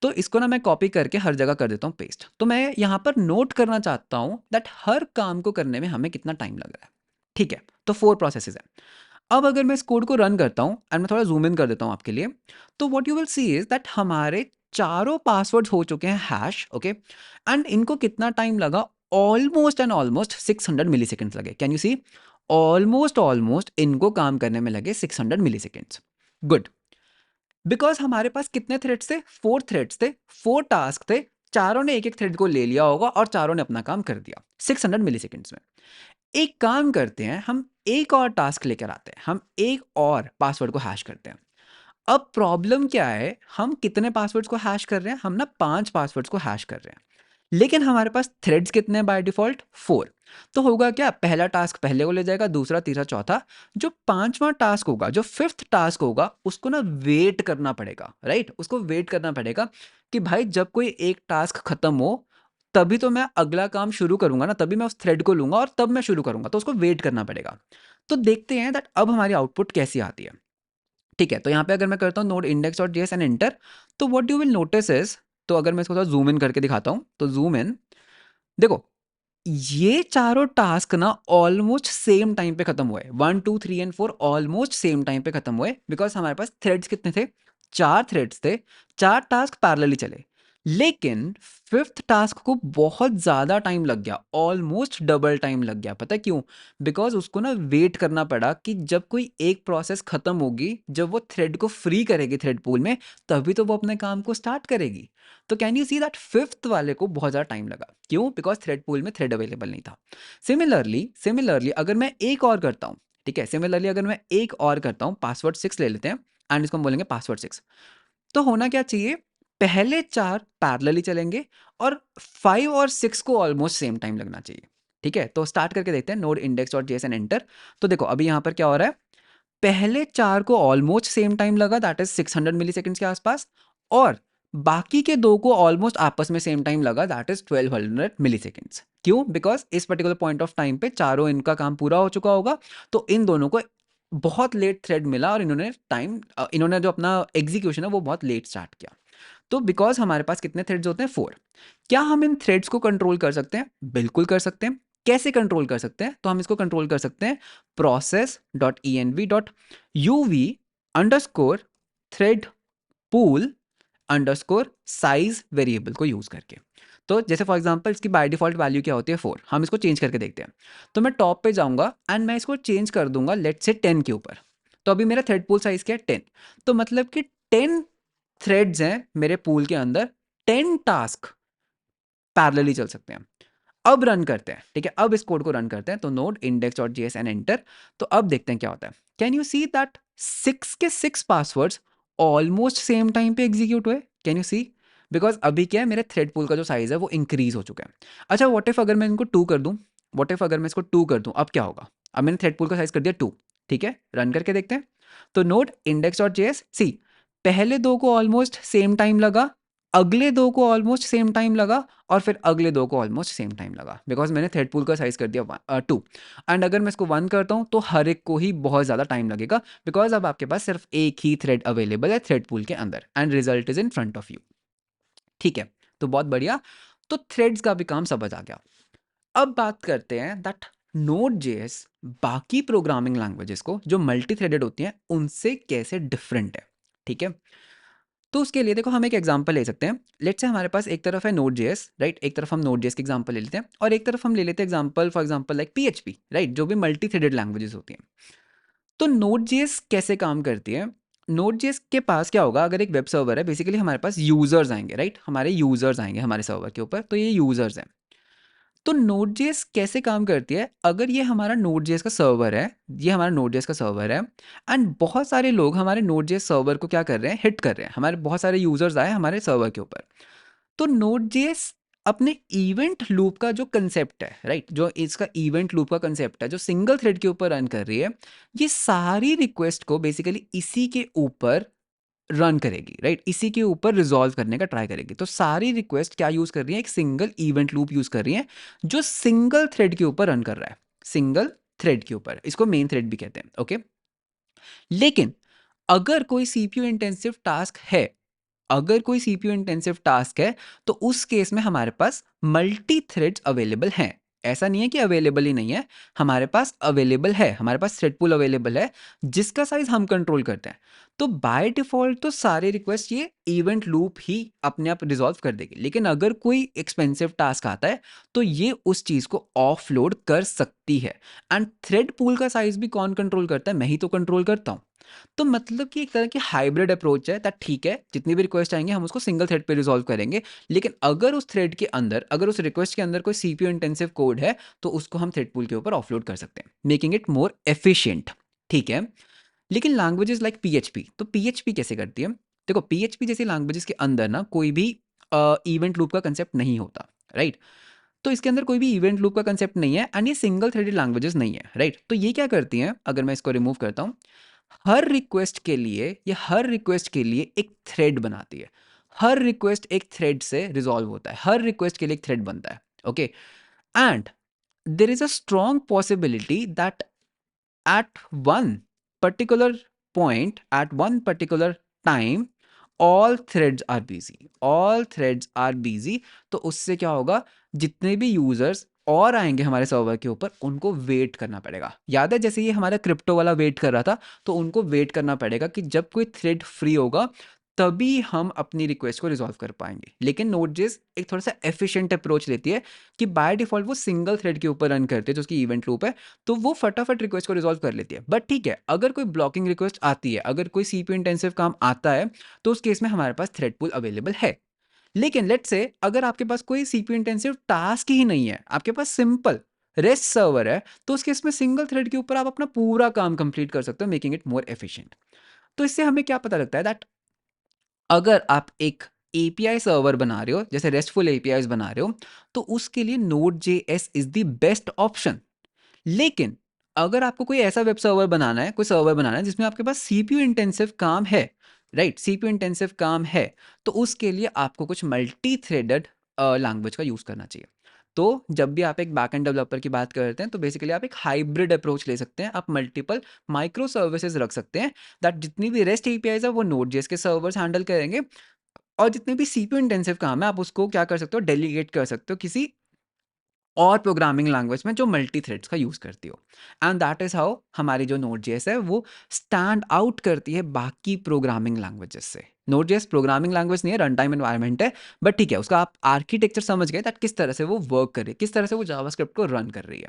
तो इसको ना मैं कॉपी करके हर जगह कर देता हूँ पेस्ट। तो मैं यहाँ पर नोट करना चाहता हूँ दैट हर काम को करने में हमें कितना टाइम लग रहा है, ठीक है। तो 4 प्रोसेसेस हैं। अब अगर मैं इस कोड को रन करता हूँ, एंड मैं थोड़ा जूम इन कर देता हूँ आपके लिए, तो what you will see is that हमारे चारों पासवर्ड्स हो चुके हैं हैश, ओके, एंड इनको कितना टाइम लगा? Almost and almost 600 milliseconds लगे। Can you see? ऑलमोस्ट इनको काम करने में लगे 600 मिली सेकेंड्स। गुड, बिकॉज हमारे पास कितने थ्रेड्स थे? 4 थ्रेड्स थे, 4 टास्क थे, चारों ने एक एक थ्रेड को ले लिया होगा और चारों ने अपना काम कर दिया 600 मिली सेकेंड्स में। एक काम करते हैं, हम एक और टास्क लेकर आते हैं, हम एक और पासवर्ड को हैश करते हैं। अब प्रॉब्लम क्या है? हम कितने पासवर्ड्स को हैश कर रहे हैं? हम ना 5 पासवर्ड्स को हैश कर रहे हैं। लेकिन हमारे पास थ्रेड्स कितने हैं बाय डिफॉल्ट? 4। तो होगा क्या, पहला टास्क पहले को ले जाएगा, दूसरा, तीसरा, चौथा। जो पांचवा टास्क होगा, जो फिफ्थ टास्क होगा, उसको ना वेट करना पड़ेगा, राइट? उसको वेट करना पड़ेगा कि भाई जब कोई एक टास्क खत्म हो तभी तो मैं अगला काम शुरू करूंगा ना, तभी मैं उस थ्रेड को लूंगा और तब मैं शुरू करूंगा, तो उसको वेट करना पड़ेगा। तो देखते हैं दैट अब हमारी आउटपुट कैसी आती है। ठीक है, तो यहाँ पे अगर मैं करता हूँ node index dot JS and enter, तो what you will notice is, तो अगर मैं इसको थोड़ा जूम इन करके दिखाता हूँ, तो जूम इन, देखो ये चारों टास्क ना ऑलमोस्ट सेम टाइम पे खत्म हुए, 1 2 3 एंड 4 ऑलमोस्ट सेम टाइम पे खत्म हुए, बिकॉज हमारे पास थ्रेड्स कितने थे? 4 थ्रेड्स थे, 4 टास्क पैरेलली चले। लेकिन फिफ्थ टास्क को बहुत ज़्यादा टाइम लग गया, ऑलमोस्ट डबल टाइम लग गया। पता है क्यों? बिकॉज उसको ना वेट करना पड़ा कि जब कोई एक प्रोसेस खत्म होगी, जब वो थ्रेड को फ्री करेगी थ्रेड पूल में, तभी तो वो अपने काम को स्टार्ट करेगी। तो can you see that fifth वाले को बहुत ज़्यादा टाइम लगा, क्यों? बिकॉज थ्रेड पूल में थ्रेड अवेलेबल नहीं था। सिमिलरली अगर मैं एक और करता हूँ, ठीक है, सिमिलरली अगर मैं एक और करता हूँ, पासवर्ड 6 ले लेते हैं एंड इसको हम बोलेंगे पासवर्ड 6। तो होना क्या चाहिए, पहले 4 पैरेलली चलेंगे और 5 और 6 को ऑलमोस्ट सेम टाइम लगना चाहिए। ठीक है, तो स्टार्ट करके देखते हैं node index dot JS and enter. तो देखो अभी यहाँ पर क्या हो रहा है, पहले 4 को ऑलमोस्ट सेम टाइम लगा, दैट इज 600 मिली सेकेंड्स के आसपास, और बाकी के 2 को ऑलमोस्ट आपस में सेम टाइम लगा, दैट इज 1200 मिली सेकेंड्स। क्यों? बिकॉज इस पर्टिकुलर पॉइंट ऑफ टाइम पे चारों इनका काम पूरा हो चुका होगा, तो इन दोनों को बहुत लेट थ्रेड मिला और इन्होंने जो अपना एग्जीक्यूशन है वो बहुत लेट स्टार्ट किया। तो बिकॉज हमारे पास कितने थ्रेड्स होते हैं? 4। क्या हम इन थ्रेड्स को कंट्रोल कर सकते हैं? बिल्कुल कर सकते हैं। कैसे कंट्रोल कर सकते हैं? तो हम इसको कंट्रोल कर सकते हैं process dot E N V dot U V underscore thread pool underscore size variable को यूज करके। तो जैसे फॉर एग्जांपल इसकी बाय डिफॉल्ट वैल्यू क्या होती है? 4। हम इसको चेंज करके देखते हैं। तो मैं टॉप पे जाऊंगा एंड मैं इसको चेंज कर दूंगा लेट से 10 के ऊपर। तो अभी मेरा थ्रेड पूल साइज क्या है? 10। तो मतलब कि 10 थ्रेड्स हैं मेरे पूल के अंदर, 10 टास्क पैरेलली चल सकते हैं। अब रन करते हैं, ठीक है, अब इस कोड को रन करते हैं। तो node index dot JS and enter. तो अब देखते हैं क्या होता है। कैन यू सी दैट 6 के 6 पासवर्ड्स ऑलमोस्ट सेम टाइम पे एग्जीक्यूट हुए? Can you see? बिकॉज अभी क्या है, मेरे थ्रेड पूल का जो साइज है वो इंक्रीज हो चुका है। अच्छा, व्हाट इफ अगर मैं इनको 2 कर दूं, व्हाट इफ अगर मैं इसको 2 कर दूं, अब क्या होगा? अब मैंने थ्रेड पूल का साइज कर दिया 2। ठीक है, रन करके देखते हैं। तो नोड इंडेक्स डॉट जेएस, सी, पहले 2 को ऑलमोस्ट सेम टाइम लगा, अगले 2 को ऑलमोस्ट सेम टाइम लगा, और फिर अगले 2 को ऑलमोस्ट सेम टाइम लगा, बिकॉज मैंने थ्रेड पूल का साइज कर दिया 2। एंड अगर मैं इसको 1 करता हूँ तो हर एक को ही बहुत ज़्यादा टाइम लगेगा, बिकॉज अब आपके पास सिर्फ एक ही थ्रेड अवेलेबल है थ्रेड पूल के अंदर and result is in front of you. ठीक है, तो बहुत बढ़िया। तो थ्रेड्स का भी काम समझ आ गया। अब बात करते हैं दैट नोड जेएस बाकी प्रोग्रामिंग लैंग्वेजेस को जो मल्टी थ्रेडेड होती हैं उनसे कैसे डिफरेंट है। ठीक है, तो उसके लिए देखो हम एक एग्जांपल ले सकते हैं। लेट्स से हमारे पास एक तरफ है नोड जेएस, राइट, एक तरफ हम नोड जेएस की एग्जांपल ले लेते हैं, और एक तरफ हम ले लेते हैं example for example like PHP, right, जो भी मल्टी थ्रेडेड लैंग्वेजेस होती हैं। तो नोड जेएस कैसे काम करती है? नोड जेएस के पास क्या होगा, अगर एक वेब सर्वर है, बेसिकली हमारे पास यूजर्स आएंगे, राइट, हमारे यूजर्स आएंगे हमारे सर्वर के ऊपर, तो ये यूजर्स हैं। तो नोड जेएस कैसे काम करती है? अगर ये हमारा नोड जेएस का सर्वर है, ये हमारा नोड जेएस का सर्वर है, एंड बहुत सारे लोग हमारे नोड जेएस सर्वर को क्या कर रहे हैं? हिट कर रहे हैं, हमारे बहुत सारे यूजर्स आए हमारे सर्वर के ऊपर। तो नोड जेएस अपने इवेंट लूप का जो कंसेप्ट है, राइट, जो इसका इवेंट लूप का कंसेप्ट है, जो सिंगल थ्रेड के ऊपर रन कर रही है, ये सारी रिक्वेस्ट को बेसिकली इसी के ऊपर रन करेगी, राइट, इसी के ऊपर रिजॉल्व करने का ट्राई करेगी। तो सारी रिक्वेस्ट क्या यूज कर रही है? एक सिंगल इवेंट लूप यूज कर रही है, जो सिंगल थ्रेड के ऊपर रन कर रहा है, सिंगल थ्रेड के ऊपर, इसको मेन थ्रेड भी कहते हैं। ओके, लेकिन अगर कोई सीपीयू इंटेंसिव टास्क है, अगर कोई सीपीयू इंटेंसिव टास्क है, तो उस केस में हमारे पास मल्टी थ्रेड्स अवेलेबल हैं। ऐसा नहीं है कि अवेलेबल ही नहीं है, हमारे पास अवेलेबल है, हमारे पास थ्रेड पूल अवेलेबल है जिसका साइज हम कंट्रोल करते हैं। तो बाय डिफॉल्ट तो सारे रिक्वेस्ट ये इवेंट लूप ही अपने आप रिजॉल्व कर देगी, लेकिन अगर कोई एक्सपेंसिव टास्क आता है तो ये उस चीज को ऑफलोड कर सकती है। एंड थ्रेड पूल का साइज भी कौन कंट्रोल करता है? मैं ही तो कंट्रोल करता हूँ। तो मतलब कि एक तरह की हाइब्रिड अप्रोच है, दैट ठीक है, जितनी भी रिक्वेस्ट आएंगे हम उसको सिंगल थ्रेड पे रिजॉल्व करेंगे, लेकिन अगर उस थ्रेड के अंदर, अगर उस रिक्वेस्ट के अंदर कोई सीपीयू इंटेंसिव कोड है, तो उसको हम थ्रेड पूल के ऊपर ऑफलोड कर सकते हैं, मेकिंग इट मोर एफिशिएंट। ठीक है, लेकिन लैंग्वेजेस लाइक पीएचपी, तो पीएचपी कैसे करती है? देखो, पीएचपी जैसी लैंग्वेजेस के अंदर ना कोई भी इवेंट लूप का कंसेप्ट नहीं होता, राइट। तो इसके अंदर कोई भी इवेंट लूप का कंसेप्ट नहीं है एंड ये सिंगल थ्रेडेड लैंग्वेजेस नहीं है, राइट। तो ये क्या करती हैं, अगर मैं इसको रिमूव करता हूँ, हर रिक्वेस्ट के लिए, ये हर रिक्वेस्ट के लिए एक थ्रेड बनाती है। हर रिक्वेस्ट एक थ्रेड से रिजॉल्व होता है, हर रिक्वेस्ट के लिए एक थ्रेड बनता है, okay. And there is a strong possibility that at one particular point, at one particular time, all threads are busy, all threads are busy। तो उससे क्या होगा, जितने भी यूजर्स और आएंगे हमारे सर्वर के ऊपर, उनको वेट करना पड़ेगा। याद है जैसे ये हमारा क्रिप्टो वाला वेट कर रहा था, तो उनको वेट करना पड़ेगा कि जब कोई थ्रेड फ्री होगा तभी हम अपनी रिक्वेस्ट को रिजॉल्व कर पाएंगे। लेकिन नोड.जेएस एक थोड़ा सा एफिशिएंट अप्रोच लेती है कि बाय डिफॉल्ट वो सिंगल थ्रेड के ऊपर रन करती है, जो उसकी इवेंट लूप है, तो वो फटाफट रिक्वेस्ट को रिजॉल्व कर लेती है। बट ठीक है, अगर कोई ब्लॉकिंग रिक्वेस्ट आती है, अगर कोई सीपीयू इंटेंसिव काम आता है, तो उस केस में हमारे पास थ्रेड पूल अवेलेबल है। लेकिन लेट्स से अगर आपके पास कोई सीपीयू इंटेंसिव टास्क ही नहीं है, आपके पास सिंपल रेस्ट सर्वर है, तो उस केस में सिंगल थ्रेड के ऊपर आप अपना पूरा काम कंप्लीट कर सकते हो, मेकिंग इट मोर एफिशिएंट। तो इससे हमें क्या पता लगता है दैट अगर आप एक एपीआई सर्वर बना रहे हो, जैसे रेस्टफुल एपीआईज बना रहे हो, तो उसके लिए Node.js is the best option. लेकिन अगर आपको कोई ऐसा वेब सर्वर बनाना है, कोई सर्वर बनाना है जिसमें आपके पास सीपीयू इंटेंसिव काम है, राइट, सीपीयू इंटेंसिव काम है, तो उसके लिए आपको कुछ मल्टी थ्रेडेड लैंग्वेज का यूज करना चाहिए। तो जब भी आप एक बैकएंड डेवलपर की बात करते हैं, तो बेसिकली आप एक हाइब्रिड अप्रोच ले सकते हैं। आप मल्टीपल माइक्रो सर्विसेज रख सकते हैं, दैट जितनी भी रेस्ट एपीआईज है वो Node.js के सर्वर्स हैंडल करेंगे, और जितने भी सीपीयू इंटेंसिव काम है आप उसको क्या कर सकते हो, डेलीगेट कर सकते हो किसी और प्रोग्रामिंग लैंग्वेज में जो मल्टी थ्रेड्स का यूज करती हो। एंड दैट इज हाउ हमारी जो Node.js है वो स्टैंड आउट करती है बाकी प्रोग्रामिंग लैंग्वेजेस से। Node.js प्रोग्रामिंग लैंग्वेज नहीं है, रन टाइम एनवायरनमेंट है, बट ठीक है, उसका आप आर्किटेक्चर समझ गए दैट किस तरह से वो वर्क कर रही है, किस तरह से वो जावास्क्रिप्ट को रन कर रही है।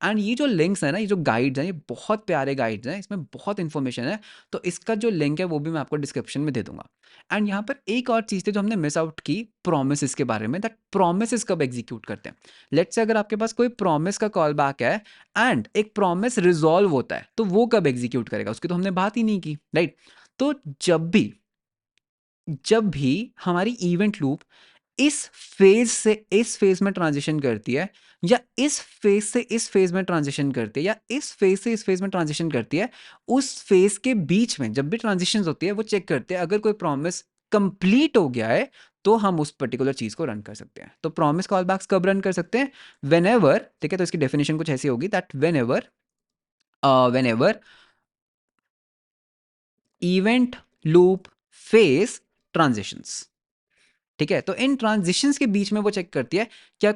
एंड ये जो लिंक्स है ना, ये जो गाइड्स हैं, ये बहुत प्यारे गाइड्स हैं, इसमें बहुत इन्फॉर्मेशन है। तो इसका जो लिंक है वो भी मैं आपको डिस्क्रिप्शन में दे दूंगा। एंड यहाँ पर एक और चीज़ थी जो हमने मिस आउट की, प्रोमिस के बारे में, दैट प्रोमिस कब एग्जीक्यूट करते हैं। लेट्स से अगर आपके पास कोई प्रॉमिस का कॉल बैक है एंड एक प्रॉमिस रिजॉल्व होता है, तो वो कब एग्जीक्यूट करेगा, उसकी तो हमने बात ही नहीं की, राइट। तो जब भी हमारी इवेंट लूप इस फेज से इस फेज में ट्रांजिशन करती है, या इस फेज से इस फेज में ट्रांजिशन करती है, या इस फेज से इस फेज में ट्रांजिशन करती है, उस फेज के बीच में जब भी ट्रांजिशन होती है, वो चेक करते हैं अगर कोई प्रॉमिस कंप्लीट हो गया है, तो हम उस पर्टिकुलर चीज को रन कर सकते हैं। तो प्रॉमिस कॉल बैक्स कब रन कर सकते हैं, वेन एवर, ठीक है, तो इसकी डेफिनेशन कुछ ऐसी होगी that when ever event loop phase transitions, ठीक है। तो इन ट्रांजिशंस के बीच में वो चेक करती है क्या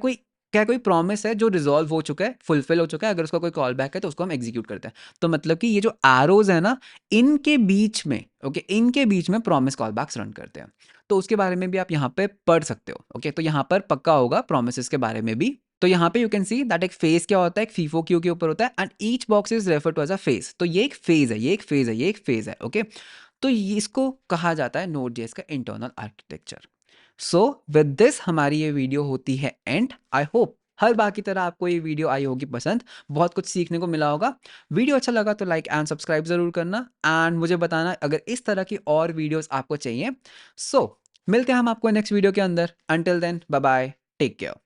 कोई प्रॉमिस है जो रिजॉल्व हो चुका है, फुलफिल हो चुका है, अगर उसका कोई कॉल बैक है तो उसको हम एग्जीक्यूट करते हैं। तो मतलब कि ये जो एरोज है ना, इनके बीच में, ओके, इनके बीच में प्रॉमिस कॉल बैक्स रन करते हैं। तो उसके बारे में भी आप यहाँ पे पढ़ सकते हो, ओके। तो यहाँ पर पक्का होगा प्रोमिस के बारे में भी। तो यहाँ पे यू कैन सी दैट एक फेज क्या होता है, एक फीफो क्यू के ऊपर होता है, and each box is refer to as a phase. तो ये एक फेज है, ये एक फेज है, ये एक फेज है, ओके। तो इसको कहा जाता है Node.js का internal architecture. So with this हमारी ये वीडियो होती है एंड। आई होप हर बार की तरह आपको ये वीडियो आई होगी पसंद, बहुत कुछ सीखने को मिला होगा। वीडियो अच्छा लगा तो लाइक एंड सब्सक्राइब जरूर करना, एंड मुझे बताना अगर इस तरह की और वीडियोस आपको चाहिए। सो मिलते हैं हम आपको नेक्स्ट वीडियो के अंदर। Until then, bye bye, take care.